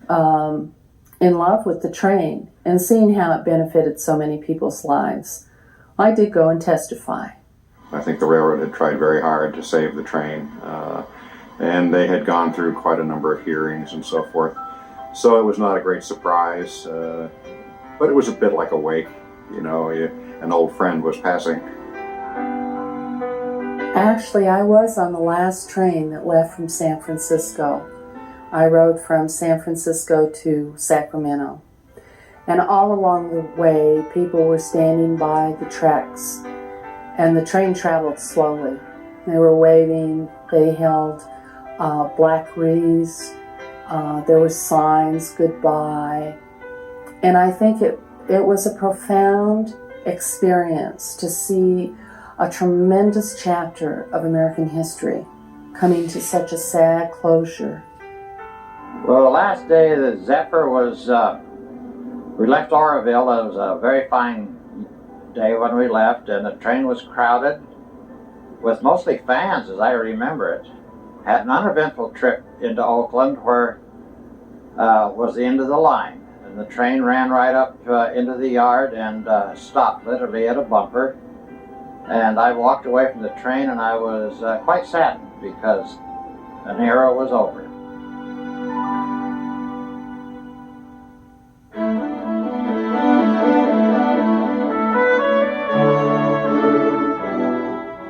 in love with the train and seeing how it benefited so many people's lives, I did go and testify. I think the railroad had tried very hard to save the train, and they had gone through quite a number of hearings and so forth. So it was not a great surprise, but it was a bit like a wake. You know, an old friend was passing. Actually, I was on the last train that left from San Francisco. I rode from San Francisco to Sacramento. And all along the way, people were standing by the tracks, and the train traveled slowly. They were waving, they held black wreaths, there were signs, goodbye. And I think it was a profound experience to see a tremendous chapter of American history coming to such a sad closure. Well, the last day of the Zephyr was, we left Oroville. It was a very fine day when we left, and the train was crowded with mostly fans, as I remember it. Had an uneventful trip into Oakland, where was the end of the line. And the train ran right up into the yard and stopped literally at a bumper. And I walked away from the train, and I was quite saddened because an era was over.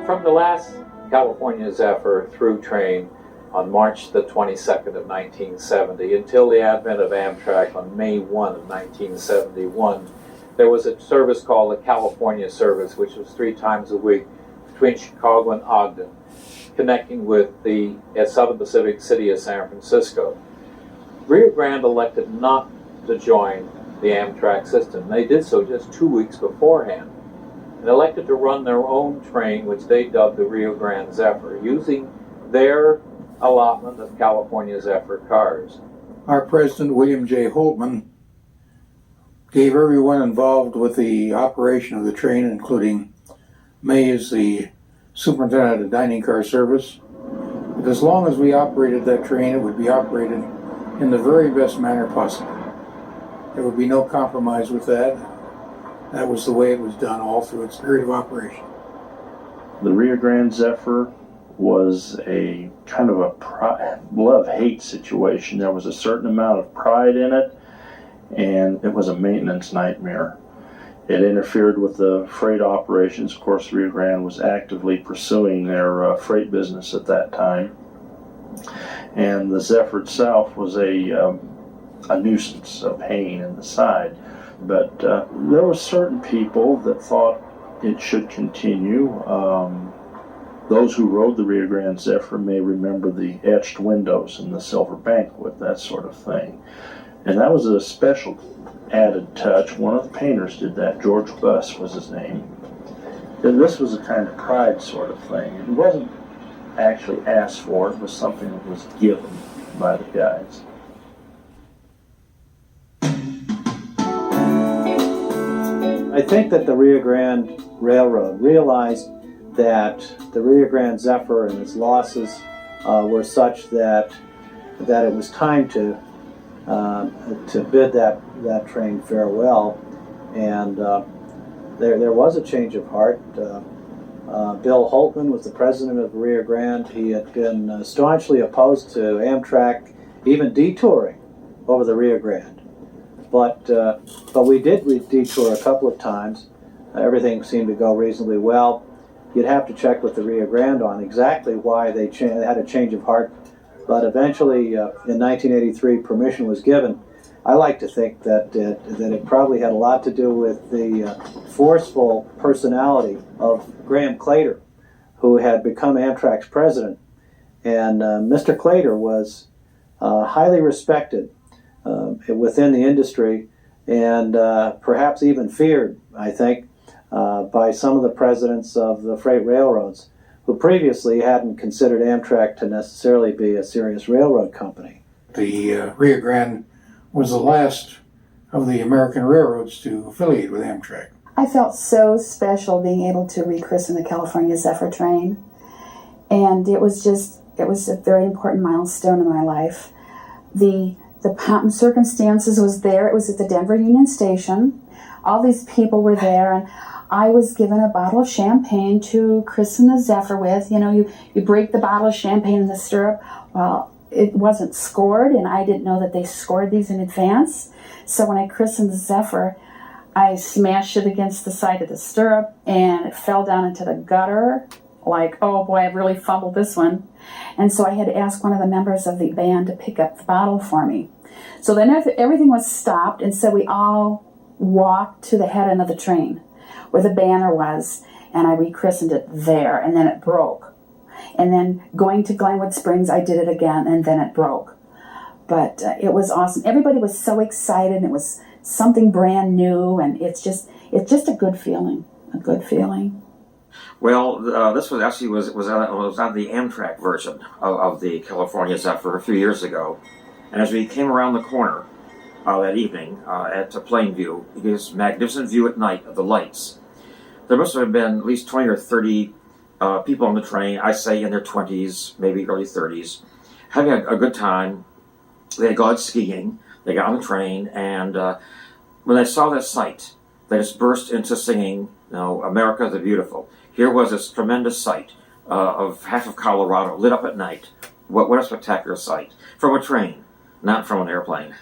From the last California Zephyr through train on March the 22nd of 1970 until the advent of Amtrak on May 1 of 1971, there was a service called the California Service, which was 3 times a week between Chicago and Ogden, connecting with the Southern Pacific city of San Francisco. Rio Grande elected not to join the Amtrak system. They did so just 2 weeks beforehand, and elected to run their own train, which they dubbed the Rio Grande Zephyr, using their allotment of California Zephyr cars. Our president, William J. Holtman, gave everyone involved with the operation of the train, including May as the superintendent of the dining car service, that as long as we operated that train, it would be operated in the very best manner possible. There would be no compromise with that. That was the way it was done all through its period of operation. The Rio Grande Zephyr was a kind of a love-hate situation. There was a certain amount of pride in it, and it was a maintenance nightmare. It interfered with the freight operations. Of course, Rio Grande was actively pursuing their freight business at that time. And the Zephyr itself was a nuisance, a pain in the side. But there were certain people that thought it should continue. Those who rode the Rio Grande Zephyr may remember the etched windows and the silver banquet, that sort of thing. And that was a special added touch. One of the painters did that. George Buss was his name. And this was a kind of pride sort of thing. It wasn't actually asked for. It was something that was given by the guys. I think that the Rio Grande Railroad realized that the Rio Grande Zephyr and its losses were such that it was time to bid that train farewell, and there was a change of heart. Bill Holtman was the president of Rio Grande. He had been staunchly opposed to Amtrak even detouring over the Rio Grande, but we did detour a couple of times. Everything seemed to go reasonably well. You'd have to check with the Rio Grande on exactly why they had a change of heart. But eventually, in 1983, permission was given. I like to think that it probably had a lot to do with the forceful personality of Graham Claytor, who had become Amtrak's president. And Mr. Claytor was highly respected within the industry, and perhaps even feared, I think, by some of the presidents of the freight railroads, who previously hadn't considered Amtrak to necessarily be a serious railroad company. The Rio Grande was the last of the American railroads to affiliate with Amtrak. I felt so special being able to rechristen the California Zephyr train. And it was just It was a very important milestone in my life. The pomp and circumstances was there. It was at the Denver Union Station. All these people were there, and I was given a bottle of champagne to christen the Zephyr with. You know, you break the bottle of champagne in the stirrup. Well, it wasn't scored, and I didn't know that they scored these in advance. So when I christened the Zephyr, I smashed it against the side of the stirrup, and it fell down into the gutter. Like, oh boy, I really fumbled this one. And so I had to ask one of the members of the band to pick up the bottle for me. So then everything was stopped, and so we all walked to the head end of the train where the banner was, and I rechristened it there, and then it broke. And then going to Glenwood Springs, I did it again, and then it broke. But it was awesome. Everybody was so excited, and it was something brand new, and it's just a good feeling, Well, this was actually was on the Amtrak version of the California Zephyr a few years ago, and as we came around the corner that evening at Plainview, you get this magnificent view at night of the lights. There must have been at least 20 or 30 people on the train, I say in their 20s, maybe early 30s, having a good time. They had gone skiing, they got on the train, and when they saw that sight, they just burst into singing, you know, America the Beautiful. Here was this tremendous sight of half of Colorado lit up at night. What a spectacular sight. From a train, not from an airplane.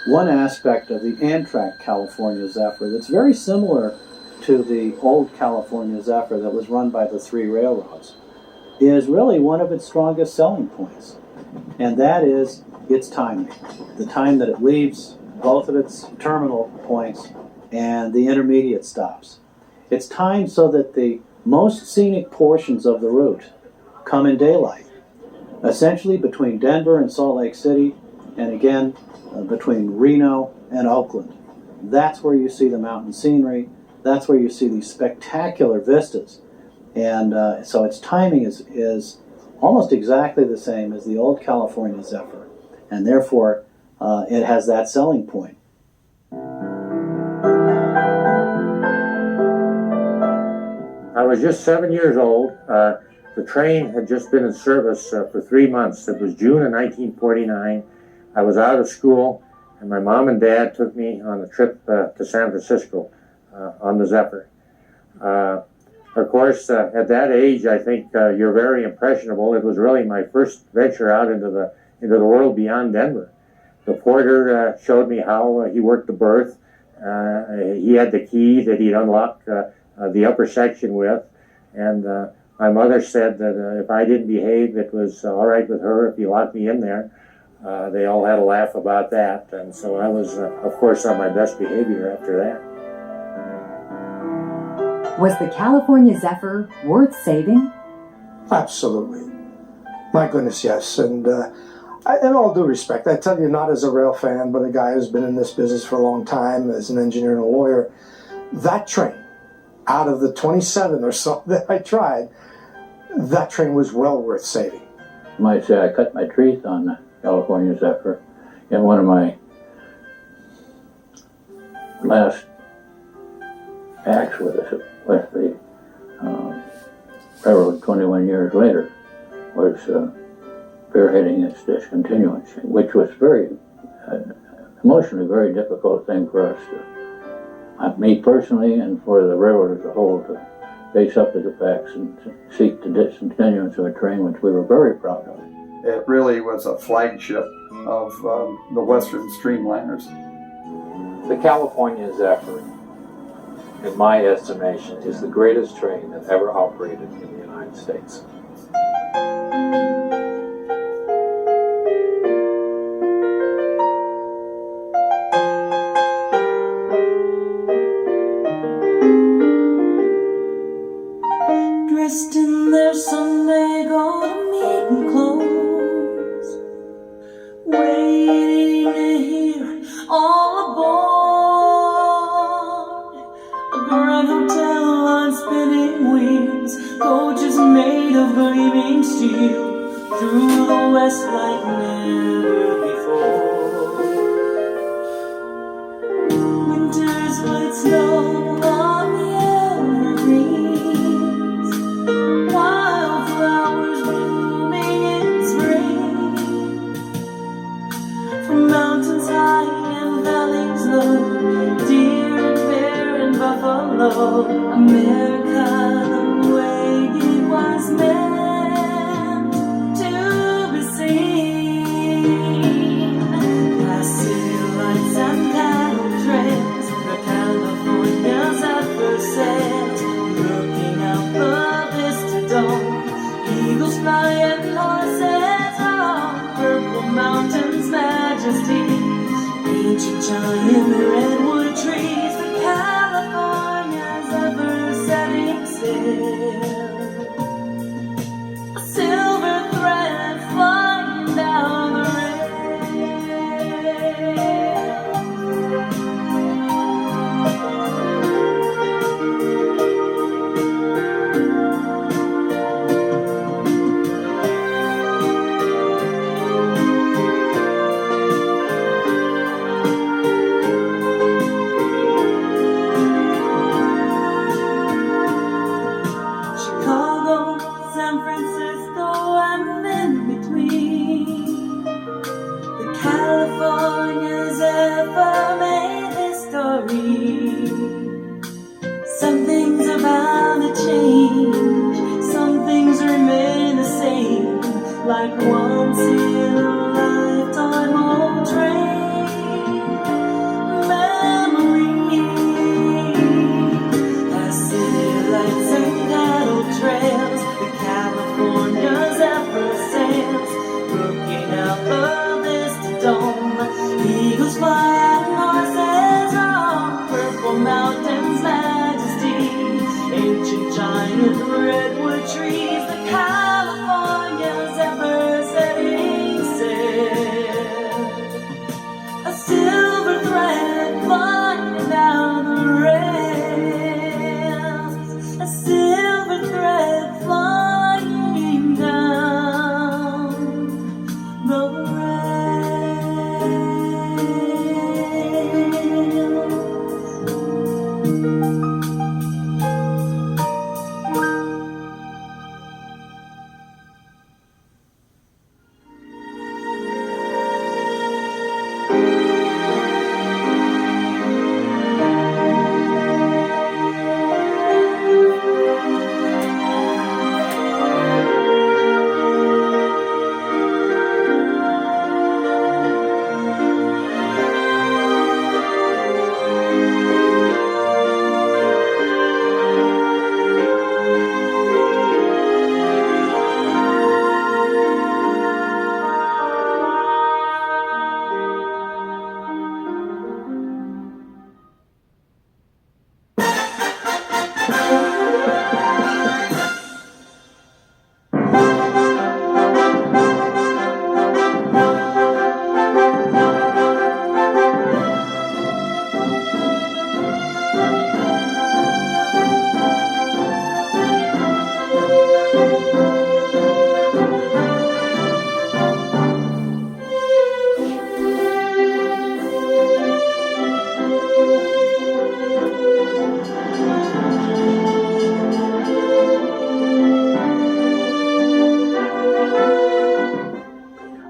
One aspect of the Amtrak California Zephyr that's very similar to the old California Zephyr that was run by the three railroads is really one of its strongest selling points, and that is its timing. The time that it leaves both of its terminal points and the intermediate stops. It's timed so that the most scenic portions of the route come in daylight, essentially between Denver and Salt Lake City, and again between Reno and Oakland. That's where you see the mountain scenery. That's where you see these spectacular vistas. And so its timing is almost exactly the same as the old California Zephyr, and therefore it has that selling point. I was just 7 years old. The train had just been in service for 3 months. It was June of 1949. I was out of school, and my mom and dad took me on a trip to San Francisco on the Zephyr. Of course, at that age, I think you're very impressionable. It was really my first venture out into the world beyond Denver. The porter showed me how he worked the berth. He had the key that he'd unlock the upper section with, and my mother said that if I didn't behave, it was all right with her if he locked me in there. They all had a laugh about that, and so I was, of course, on my best behavior after that. Was the California Zephyr worth saving? Absolutely. My goodness, yes. And in all due respect, I tell you, not as a rail fan, but a guy who's been in this business for a long time as an engineer and a lawyer, that train, out of the 27 or so that I tried, that train was well worth saving. You might say I cut my teeth on the California Zephyr in one of my last acts with the railroad 21 years later was spearheading its discontinuance, which was very emotionally very difficult thing for us to, me personally and for the railroad as a whole, to face up to the facts and seek the discontinuance of a train which we were very proud of. It really was a flagship of the Western Streamliners. The California Zephyr, in my estimation, is the greatest train that ever operated in the United States. Dressed in their Sunday go-to-meeting clothes, waiting to hear all aboard. A grand hotel on spinning wings, coaches made of gleaming steel, through the west like never before. Winter's white snow on the evergreens, follow America the way it was meant to be seen. Past city lights and cattle trails, the California's ever set, looking out the vista dome. Eagles fly and horses on purple mountains' majesty. Ancient giant redwood trees, the California's ever setting sail. A silver thread flying down the Chicago, San Francisco, and in between, the California's ever made history. Some things are bound to change, some things remain the same, like once in a lifetime old train memory. As city lights and cattle trails, the California's ever sails, looking out the vista dome. Eagles fly and horses on purple mountains' majesty. Ancient giant redwood trees, the California's ever setting sail. A silver thread flying down the rails, a silver thread flying down the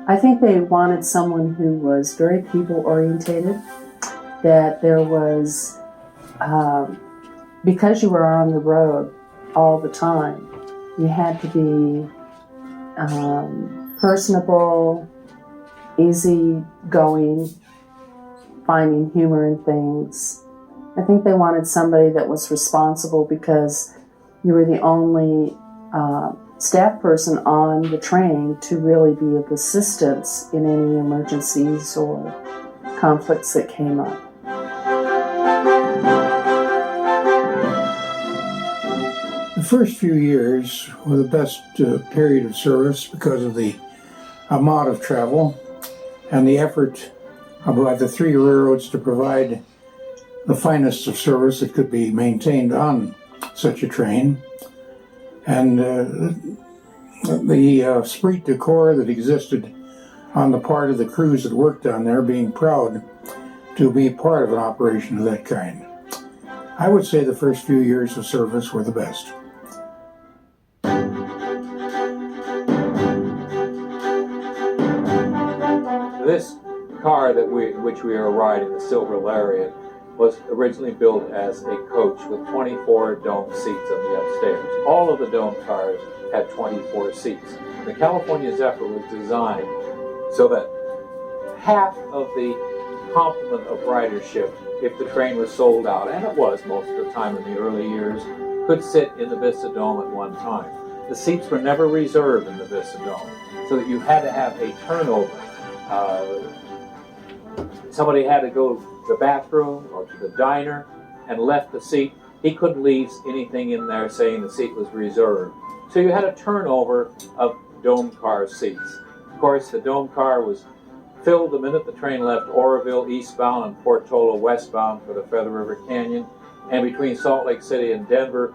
I think they wanted someone who was very people orientated, that there was, because you were on the road all the time, you had to be personable, easygoing, finding humor in things. I think they wanted somebody that was responsible because you were the only staff person on the train to really be of assistance in any emergencies or conflicts that came up. The first few years were the best period of service because of the amount of travel and the effort by the three railroads to provide the finest of service that could be maintained on such a train. And the esprit de corps that existed on the part of the crews that worked on there, being proud to be part of an operation of that kind. I would say the first few years of service were the best. This car which we are riding, the Silver Lariat, was originally built as a coach with 24 dome seats on the upstairs. All of the dome cars had 24 seats. The California Zephyr was designed so that half of the complement of ridership, if the train was sold out, and it was most of the time in the early years, could sit in the Vista Dome at one time. The seats were never reserved in the Vista Dome, so that you had to have a turnover. Somebody had to go to the bathroom or to the diner and left the seat. He couldn't leave anything in there saying the seat was reserved. So you had a turnover of dome car seats. Of course, the dome car was filled the minute the train left Oroville eastbound and Portola westbound for the Feather River Canyon, and between Salt Lake City and Denver,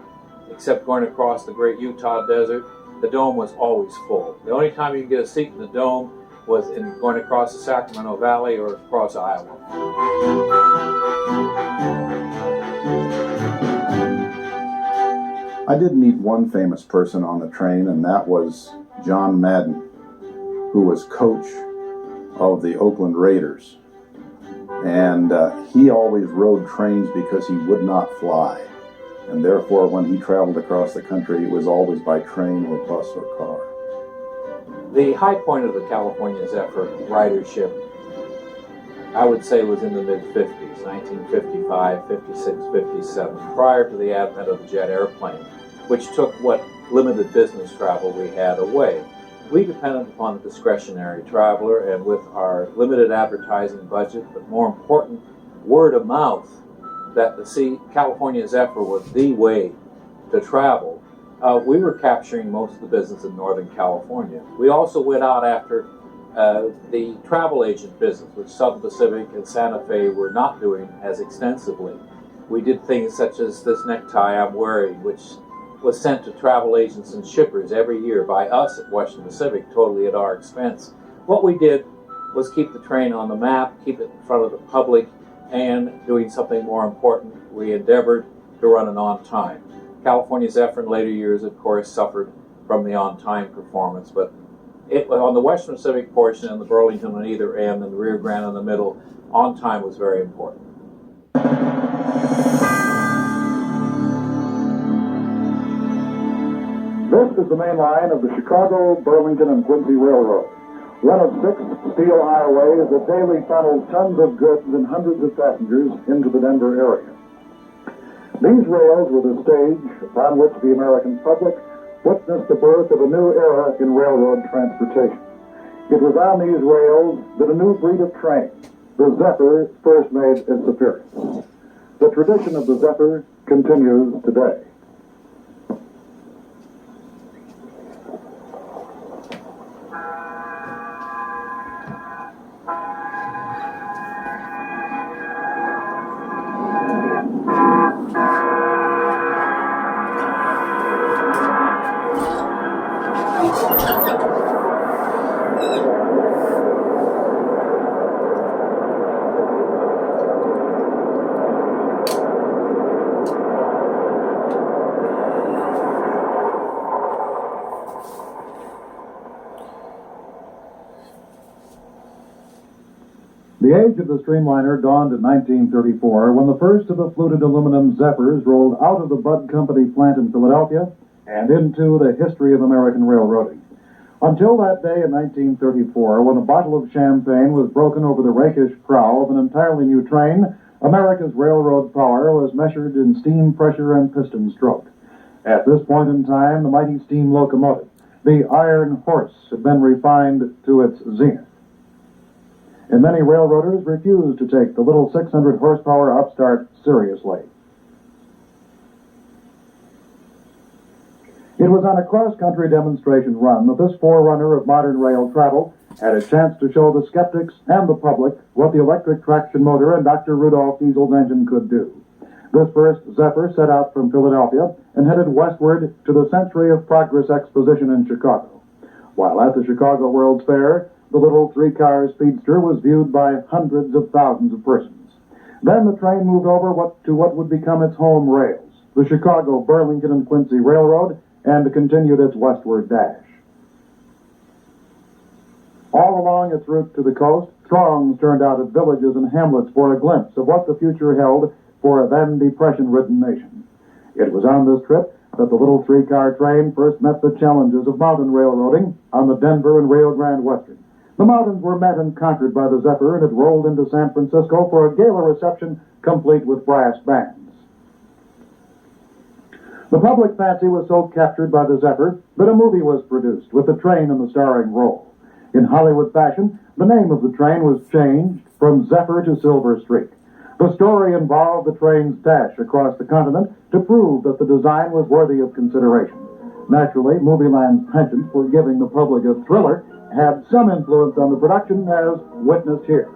except going across the great Utah desert, the dome was always full. The only time you could get a seat in the dome was in going across the Sacramento Valley or across Iowa. I did meet one famous person on the train, and that was John Madden, who was coach of the Oakland Raiders. And he always rode trains because he would not fly. And therefore, when he traveled across the country, it was always by train or bus or car. The high point of the California Zephyr ridership, I would say, was in the mid-50s, 1955, 56, 57, prior to the advent of the jet airplane, which took what limited business travel we had away. We depended upon the discretionary traveler, and with our limited advertising budget, but more important, word of mouth, that the California Zephyr was the way to travel, we were capturing most of the business in Northern California. We also went out after the travel agent business, which Southern Pacific and Santa Fe were not doing as extensively. We did things such as this necktie I'm wearing, which was sent to travel agents and shippers every year by us at Western Pacific, totally at our expense. What we did was keep the train on the map, keep it in front of the public, and doing something more important, we endeavored to run it on time. California Zephyr in later years, of course, suffered from the on-time performance, but it on the Western Pacific portion and the Burlington on either end and the Rio Grande in the middle, on time was very important. This is the main line of the Chicago, Burlington, and Quincy Railroad, one of 6 steel highways that daily funnels tons of goods and hundreds of passengers into the Denver area. These rails were the stage upon which the American public witnessed the birth of a new era in railroad transportation. It was on these rails that a new breed of train, the Zephyr, first made its appearance. The tradition of the Zephyr continues today. The age of the streamliner dawned in 1934 when the first of the fluted aluminum Zephyrs rolled out of the Budd Company plant in Philadelphia and into the history of American railroading. Until that day in 1934, when a bottle of champagne was broken over the rakish prow of an entirely new train, America's railroad power was measured in steam pressure and piston stroke. At this point in time, the mighty steam locomotive, the iron horse, had been refined to its zenith. And many railroaders refused to take the little 600 horsepower upstart seriously. It was on a cross-country demonstration run that this forerunner of modern rail travel had a chance to show the skeptics and the public what the electric traction motor and Dr. Rudolf Diesel's engine could do. This first Zephyr set out from Philadelphia and headed westward to the Century of Progress Exposition in Chicago. While at the Chicago World's Fair, the little 3-car speedster was viewed by hundreds of thousands of persons. Then the train moved over to what would become its home rails, the Chicago, Burlington, and Quincy Railroad, and continued its westward dash. All along its route to the coast, Throngs turned out at villages and hamlets for a glimpse of what the future held for a then depression-ridden nation. It was on this trip that the little three-car train first met the challenges of mountain railroading on the Denver and Rio Grande Western. The mountains were met and conquered by the Zephyr, and it rolled into San Francisco for a gala reception complete with brass bands. The public fancy was so captured by the Zephyr that a movie was produced with the train in the starring role. In Hollywood fashion, the name of the train was changed from Zephyr to Silver Streak. The story involved the train's dash across the continent to prove that the design was worthy of consideration. Naturally, Movieland's penchant for giving the public a thriller had some influence on the production, as witnessed here.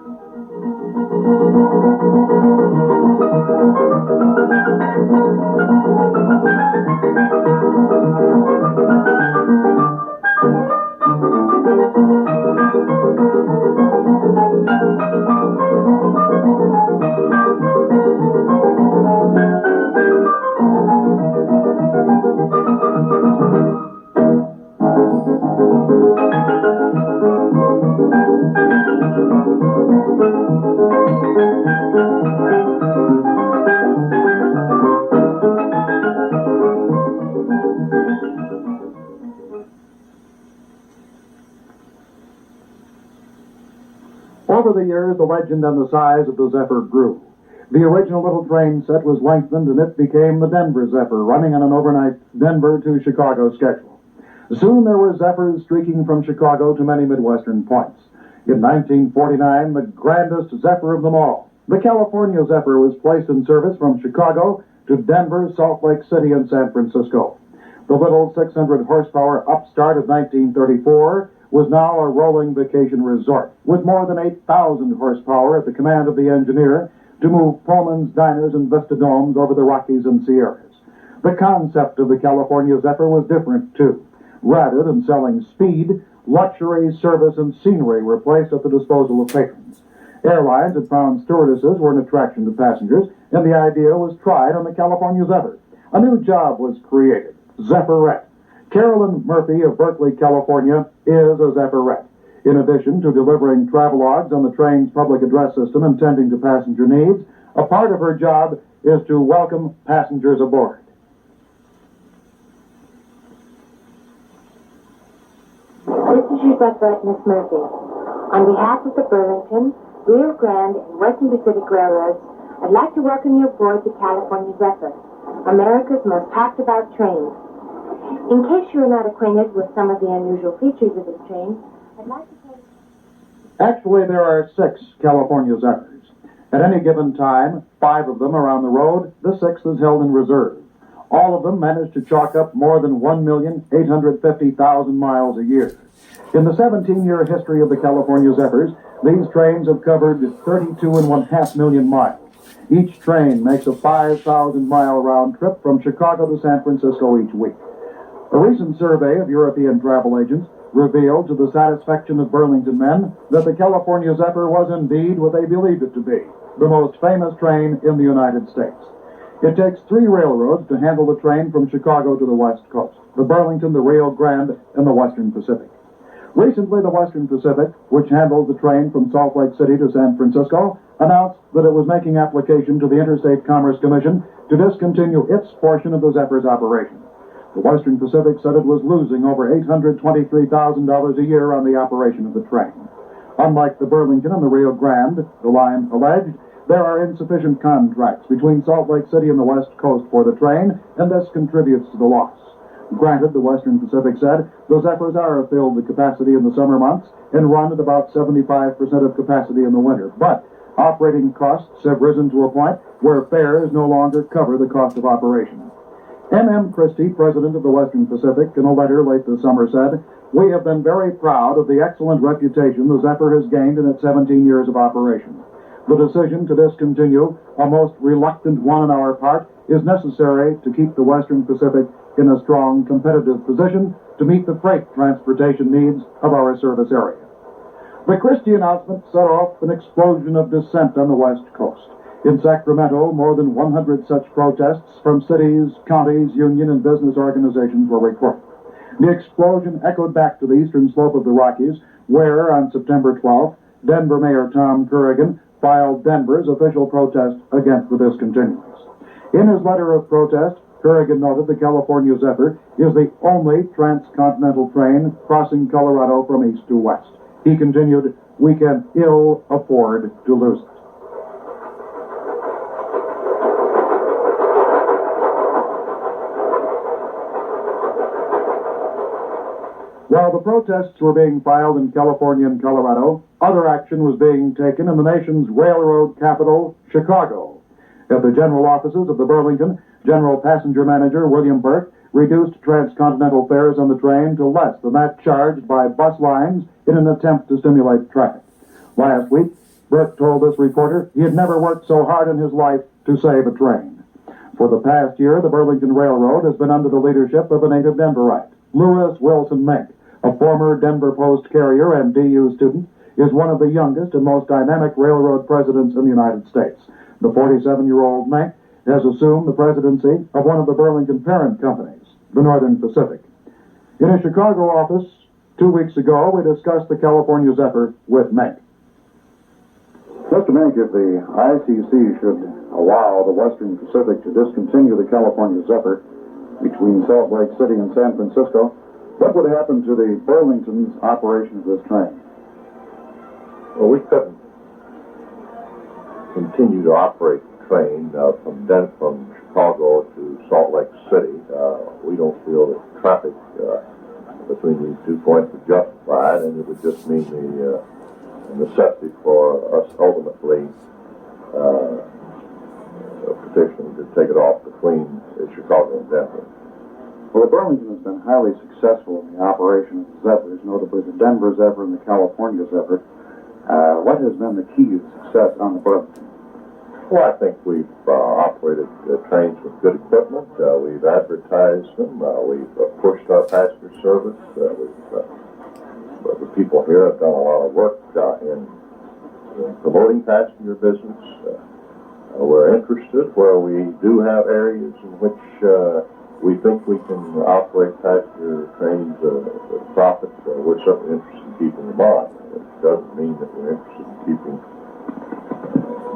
Over the years, the legend and the size of the Zephyr grew. The original little train set was lengthened, and it became the Denver Zephyr, running on an overnight Denver to Chicago schedule. Soon there were Zephyrs streaking from Chicago to many Midwestern points. In 1949, the grandest Zephyr of them all, the California Zephyr, was placed in service from Chicago to Denver, Salt Lake City, and San Francisco. The little 600 horsepower upstart of 1934 was now a rolling vacation resort, with more than 8,000 horsepower at the command of the engineer to move Pullman's diners and Vista domes over the Rockies and Sierras. The concept of the California Zephyr was different, too. Rather than selling speed, luxury, service, and scenery were placed at the disposal of patrons. Airlines had found stewardesses were an attraction to passengers, and the idea was tried on the California Zephyr. A new job was created, Zephyrette. Carolyn Murphy of Berkeley, California, is a Zephyrette. In addition to delivering travelogues on the train's public address system and tending to passenger needs, a part of her job is to welcome passengers aboard. This is your Zephyrette, Miss Murphy. On behalf of the Burlington, Rio Grande, and Western Pacific Railroads, I'd like to welcome you aboard the California Zephyr, America's most talked-about train. In case you are not acquainted with some of the unusual features of this train, I'd like to tell you... Actually, there are 6 California Zephyrs. At any given time, 5 of them are on the road, the 6th is held in reserve. All of them manage to chalk up more than 1,850,000 miles a year. In the 17-year history of the California Zephyrs, these trains have covered 32.5 million miles. Each train makes a 5,000-mile round trip from Chicago to San Francisco each week. A recent survey of European travel agents revealed to the satisfaction of Burlington men that the California Zephyr was indeed what they believed it to be, the most famous train in the United States. It takes 3 railroads to handle the train from Chicago to the West Coast, the Burlington, the Rio Grande, and the Western Pacific. Recently, the Western Pacific, which handles the train from Salt Lake City to San Francisco, announced that it was making application to the Interstate Commerce Commission to discontinue its portion of the Zephyr's operation. The Western Pacific said it was losing over $823,000 a year on the operation of the train. Unlike the Burlington and the Rio Grande, the line alleged, there are insufficient contracts between Salt Lake City and the West Coast for the train, and this contributes to the loss. Granted, the Western Pacific said, the Zephyrs are filled to capacity in the summer months and run at about 75% of capacity in the winter. But operating costs have risen to a point where fares no longer cover the cost of operation. M.M. Christie, president of the Western Pacific, in a letter late this summer said, "We have been very proud of the excellent reputation the Zephyr has gained in its 17 years of operation. The decision to discontinue, a most reluctant one on our part, is necessary to keep the Western Pacific in a strong competitive position to meet the freight transportation needs of our service area." The Christie announcement set off an explosion of dissent on the West Coast. In Sacramento, more than 100 such protests from cities, counties, union, and business organizations were reported. The explosion echoed back to the eastern slope of the Rockies, where, on September 12th, Denver Mayor Tom Kerrigan filed Denver's official protest against the discontinuance. In his letter of protest, Kerrigan noted the California Zephyr is the only transcontinental train crossing Colorado from east to west. He continued, "We can ill afford to lose it." While the protests were being filed in California and Colorado, other action was being taken in the nation's railroad capital, Chicago. At the general offices of the Burlington, General Passenger Manager William Burke reduced transcontinental fares on the train to less than that charged by bus lines in an attempt to stimulate traffic. Last week, Burke told this reporter he had never worked so hard in his life to save a train. For the past year, the Burlington Railroad has been under the leadership of a native Denverite. Lewis Wilson Mink, a former Denver Post carrier and DU student, is one of the youngest and most dynamic railroad presidents in the United States. The 47-year-old Mink has assumed the presidency of one of the Burlington parent companies, the Northern Pacific. In a Chicago office 2 weeks ago, we discussed the California Zephyr with Mink. Mr. Mink, if the ICC should allow the Western Pacific to discontinue the California Zephyr between Salt Lake City and San Francisco, what would happen to the Burlington's operation of this train? Well, we couldn't continue to operate the train from Chicago to Salt Lake City. We don't feel that traffic between these 2 points is justified, and it would just mean the necessity for us ultimately petitioning to take it off between Chicago and Denver. Well, the Burlington has been highly successful in the operation of the Zephyrs, notably the Denver Zephyr and the California Zephyr. What has been the key to success on the Burlington? Well, I think we've operated trains with good equipment. We've advertised them. We've pushed our passenger service. The people here have done a lot of work in promoting passenger business. We're interested where we do have areas in which we think we can operate passenger trains at a profit. We're certainly interested in keeping them on. It doesn't mean that we're interested in keeping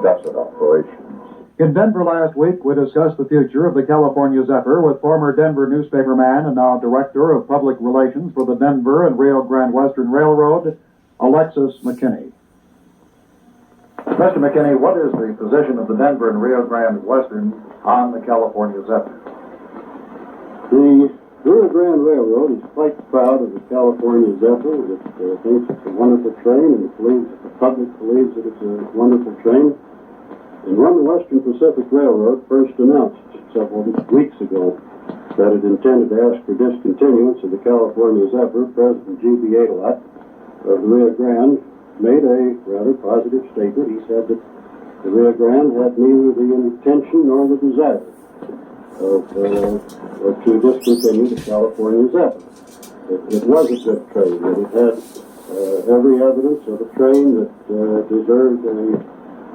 deficit operations. In Denver last week, we discussed the future of the California Zephyr with former Denver newspaperman and now Director of Public Relations for the Denver and Rio Grande Western Railroad, Alexis McKinney. Mr. McKinney, what is the position of the Denver and Rio Grande Western on the California Zephyr? The Rio Grande Railroad is quite proud of the California Zephyr. It thinks it's a wonderful train, and the public believes that it's a wonderful train. And when the Western Pacific Railroad first announced several weeks ago that it intended to ask for discontinuance of the California Zephyr, President G.B. Adelot of the Rio Grande made a rather positive statement. He said that the Rio Grande had neither the intention nor the desire to discontinue the California Zephyr. It was a good train, and it had every evidence of a train that deserved a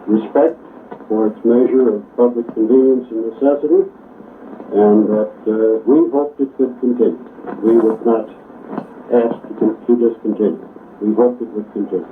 respect for its measure of public convenience and necessity, and that we hoped it could continue. We would not ask to discontinue. We hoped it would continue.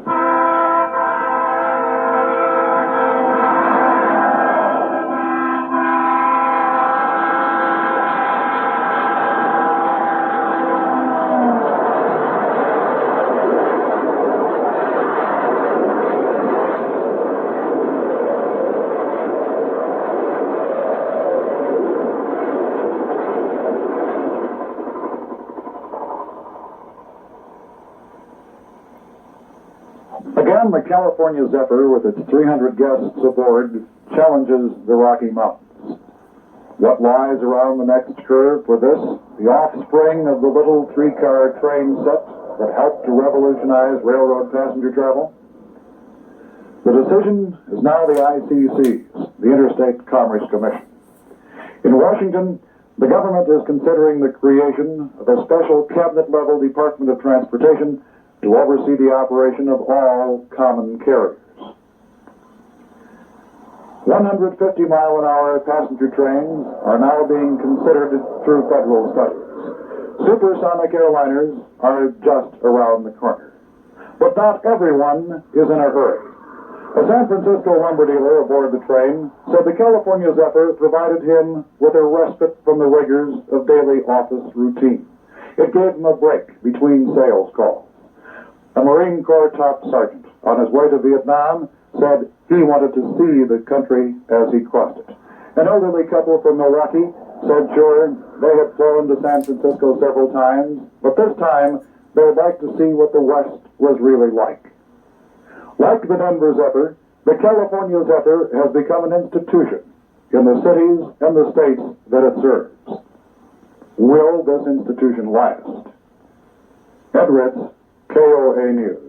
Again, the California Zephyr, with its 300 guests aboard, challenges the Rocky Mountains. What lies around the next curve for this? The offspring of the little 3-car train set that helped to revolutionize railroad passenger travel? The decision is now the ICC's, the Interstate Commerce Commission. In Washington, the government is considering the creation of a special cabinet-level Department of Transportation to oversee the operation of all common carriers. 150-mile-an-hour passenger trains are now being considered through federal studies. Supersonic airliners are just around the corner. But not everyone is in a hurry. A San Francisco lumber dealer aboard the train said the California Zephyr provided him with a respite from the rigors of daily office routine. It gave him a break between sales calls. A Marine Corps top sergeant on his way to Vietnam said he wanted to see the country as he crossed it. An elderly couple from Milwaukee said sure, they had flown to San Francisco several times, but this time they would like to see what the West was really like. Like the Denver Zephyr, the California Zephyr has become an institution in the cities and the states that it serves. Will this institution last? Ed Ritz, KOA News.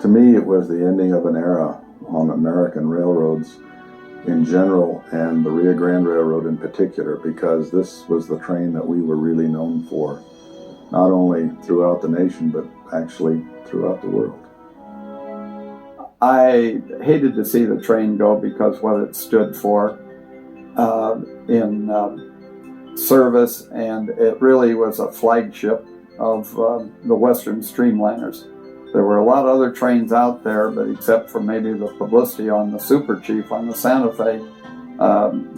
To me, it was the ending of an era on American railroads in general and the Rio Grande Railroad in particular, because this was the train that we were really known for, not only throughout the nation, but actually throughout the world. I hated to see the train go because what it stood for in service, and it really was a flagship of the Western Streamliners. There were a lot of other trains out there, but except for maybe the publicity on the Super Chief on the Santa Fe,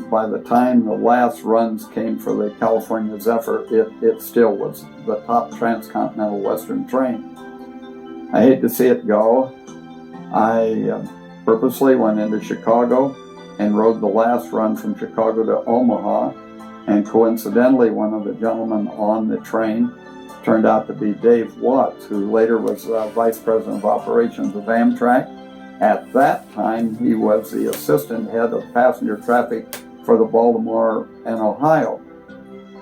by the time the last runs came for the California Zephyr, it still was the top transcontinental Western train. I hate to see it go. I purposely went into Chicago and rode the last run from Chicago to Omaha, and coincidentally, one of the gentlemen on the train turned out to be Dave Watts, who later was Vice President of Operations of Amtrak. At that time, he was the assistant head of passenger traffic for the Baltimore and Ohio.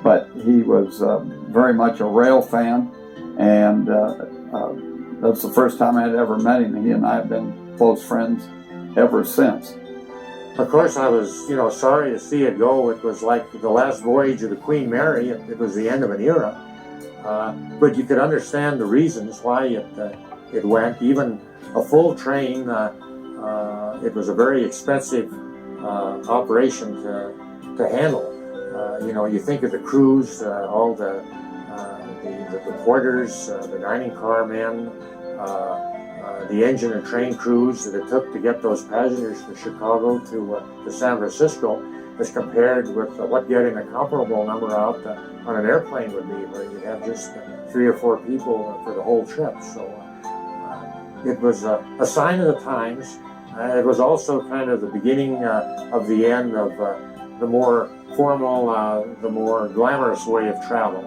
But he was very much a rail fan, and that's the first time I'd ever met him. He and I have been close friends ever since. Of course, I was, sorry to see it go. It was like the last voyage of the Queen Mary. It was the end of an era. But you could understand the reasons why it went. Even a full train, it was a very expensive operation to handle. You think of the crews, all the porters, the dining car men, the engine and train crews that it took to get those passengers from Chicago to San Francisco, as compared with what getting a comparable number out on an airplane would be, where you have just 3 or 4 people for the whole trip. So it was a sign of the times. It was also kind of the beginning of the end of the more formal, the more glamorous way of travel.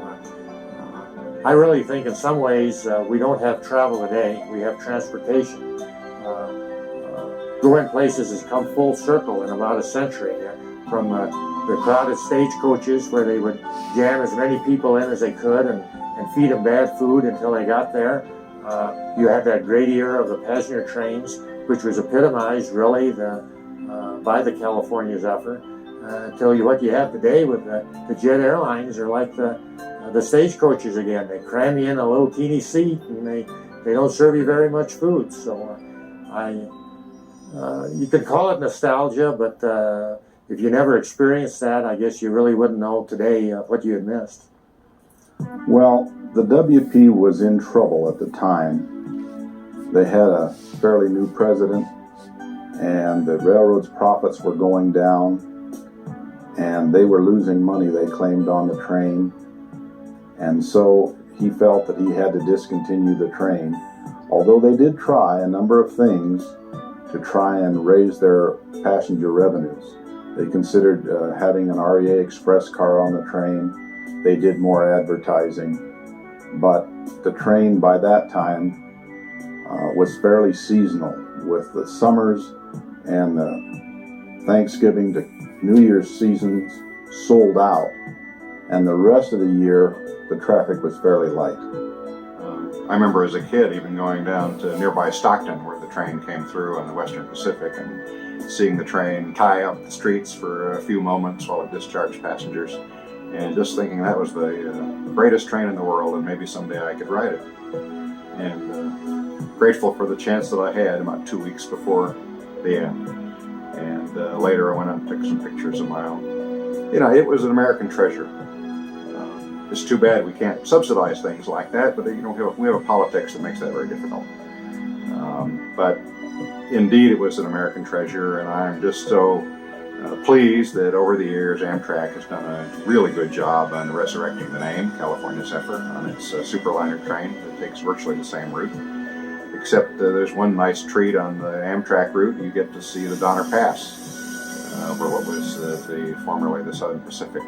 I really think in some ways we don't have travel today, we have transportation. Going places has come full circle in about a century. From the crowded stagecoaches where they would jam as many people in as they could and feed them bad food until they got there. You had that great era of the passenger trains, which was epitomized really by the California Zephyr. Until what you have today with the jet airlines are like the stagecoaches again. They cram you in a little teeny seat and they don't serve you very much food. So you could call it nostalgia, but if you never experienced that, I guess you really wouldn't know today what you had missed. Well, the WP was in trouble at the time. They had a fairly new president, and the railroad's profits were going down, and they were losing money, they claimed, on the train. And so he felt that he had to discontinue the train, although they did try a number of things to try and raise their passenger revenues. They considered having an REA Express car on the train. They did more advertising. But the train by that time was fairly seasonal, with the summers and the Thanksgiving to New Year's seasons sold out, and the rest of the year the traffic was fairly light. I remember as a kid even going down to nearby Stockton where the train came through on the Western Pacific and seeing the train tie up the streets for a few moments while it discharged passengers, and just thinking that was the greatest train in the world and maybe someday I could ride it. And grateful for the chance that I had about 2 weeks before the end. And later I went out and took some pictures of my own. You know, it was an American treasure. It's too bad we can't subsidize things like that, but you know, we have a politics that makes that very difficult. But indeed, it was an American treasure, and I'm just so pleased that over the years Amtrak has done a really good job on resurrecting the name California Zephyr on its Superliner train that takes virtually the same route. Except there's one nice treat on the Amtrak route. You get to see the Donner Pass over what was formerly the Southern Pacific.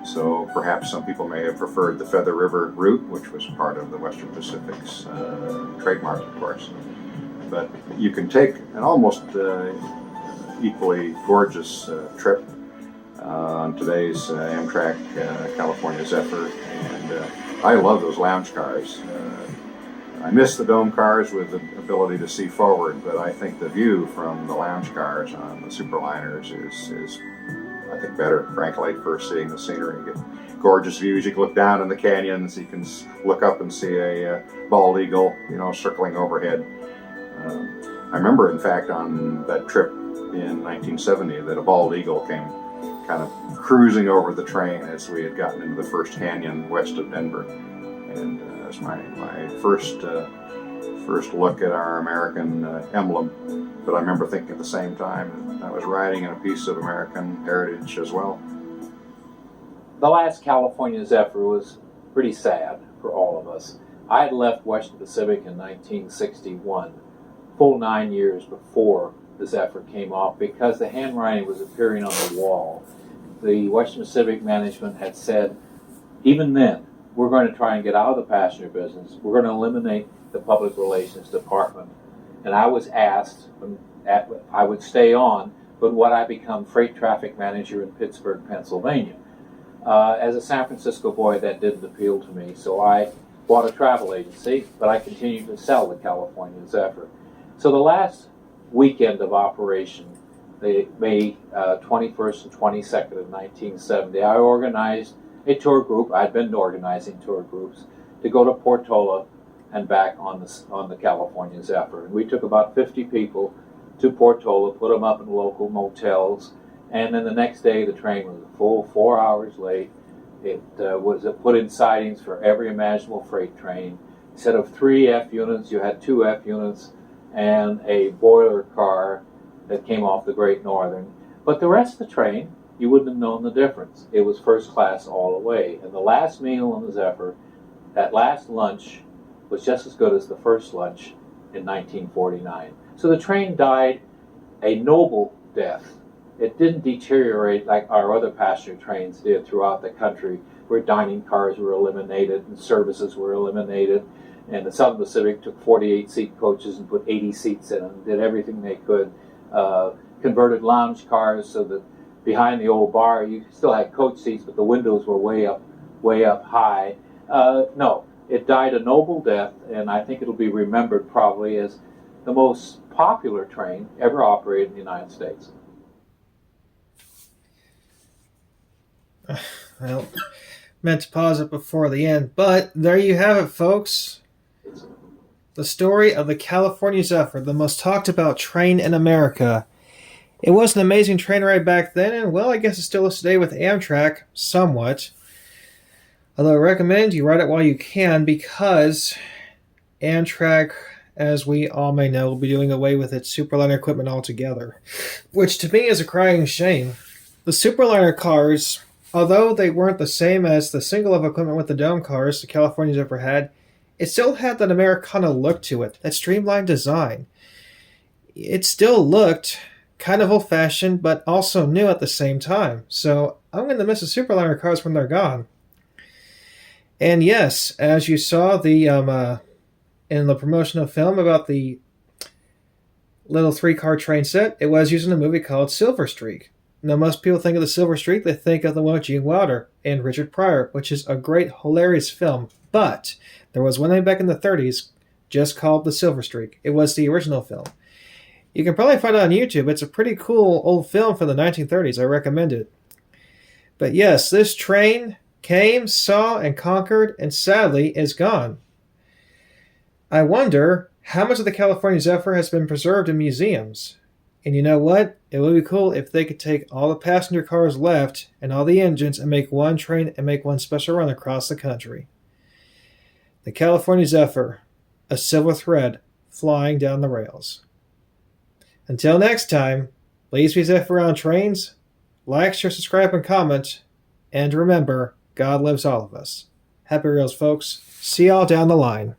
So perhaps some people may have preferred the Feather River route, which was part of the Western Pacific's trademark, of course. But you can take an almost equally gorgeous trip on today's Amtrak California Zephyr, and I love those lounge cars. I miss the dome cars with the ability to see forward, but I think the view from the lounge cars on the Superliners is I think better, frankly, for seeing the scenery. You get gorgeous views. You can look down in the canyons. You can look up and see a bald eagle, you know, circling overhead. I remember, in fact, on that trip in 1970 that a bald eagle came kind of cruising over the train as we had gotten into the first canyon west of Denver. And it was my first look at our American emblem. But I remember thinking at the same time that I was riding in a piece of American heritage as well. The last California Zephyr was pretty sad for all of us. I had left Western Pacific in 1961, full 9 years before the Zephyr came off, because the handwriting was appearing on the wall. The Western Pacific management had said, even then, we're going to try and get out of the passenger business. We're going to eliminate the public relations department. And I was asked, I would stay on, but would I become freight traffic manager in Pittsburgh, Pennsylvania? As a San Francisco boy, that didn't appeal to me, so I bought a travel agency, but I continued to sell the California Zephyr. So the last weekend of operation, May 21st and 22nd of 1970, I organized a tour group. I'd been organizing tour groups to go to Portola and back on the California Zephyr. And we took about 50 people to Portola, put them up in local motels, and then the next day the train was a full 4 hours late. It was put in sidings for every imaginable freight train. Instead of 3 F units, you had 2 F units and a boiler car that came off the Great Northern. But the rest of the train, you wouldn't have known the difference. It was first class all the way. And the last meal on the Zephyr, that last lunch, was just as good as the first lunch in 1949. So the train died a noble death. It didn't deteriorate like our other passenger trains did throughout the country, where dining cars were eliminated and services were eliminated. And the Southern Pacific took 48-seat coaches and put 80 seats in them, did everything they could, converted lounge cars so that behind the old bar you still had coach seats, but the windows were way up high. No, it died a noble death, and I think it'll be remembered probably as the most popular train ever operated in the United States. Well, meant to pause it before the end, but there you have it, folks. The story of the California Zephyr, the most talked about train in America. It was an amazing train ride back then, and well, I guess it still is today with Amtrak, somewhat. Although I recommend you ride it while you can, because Amtrak, as we all may know, will be doing away with its Superliner equipment altogether, which to me is a crying shame. The Superliner cars, although they weren't the same as the single of equipment with the dome cars the California Zephyr had, it still had that Americana look to it, that streamlined design. It still looked kind of old-fashioned, but also new at the same time. So I'm going to miss the Superliner cars when they're gone. And yes, as you saw in the promotional film about the little 3-car train set. It was used in a movie called Silver Streak. Now, most people think of the Silver Streak, they think of the one with Gene Wilder and Richard Pryor, which is a great, hilarious film. But there was one back in the 30s just called The Silver Streak. It was the original film. You can probably find it on YouTube. It's a pretty cool old film from the 1930s. I recommend it. But yes, this train came, saw, and conquered, and sadly is gone. I wonder how much of the California Zephyr has been preserved in museums. And you know what? It would be cool if they could take all the passenger cars left and all the engines and make one train and make one special run across the country. The California Zephyr, a silver thread flying down the rails. Until next time, please be safe around trains. Like, share, subscribe, and comment. And remember, God loves all of us. Happy rails, folks. See y'all down the line.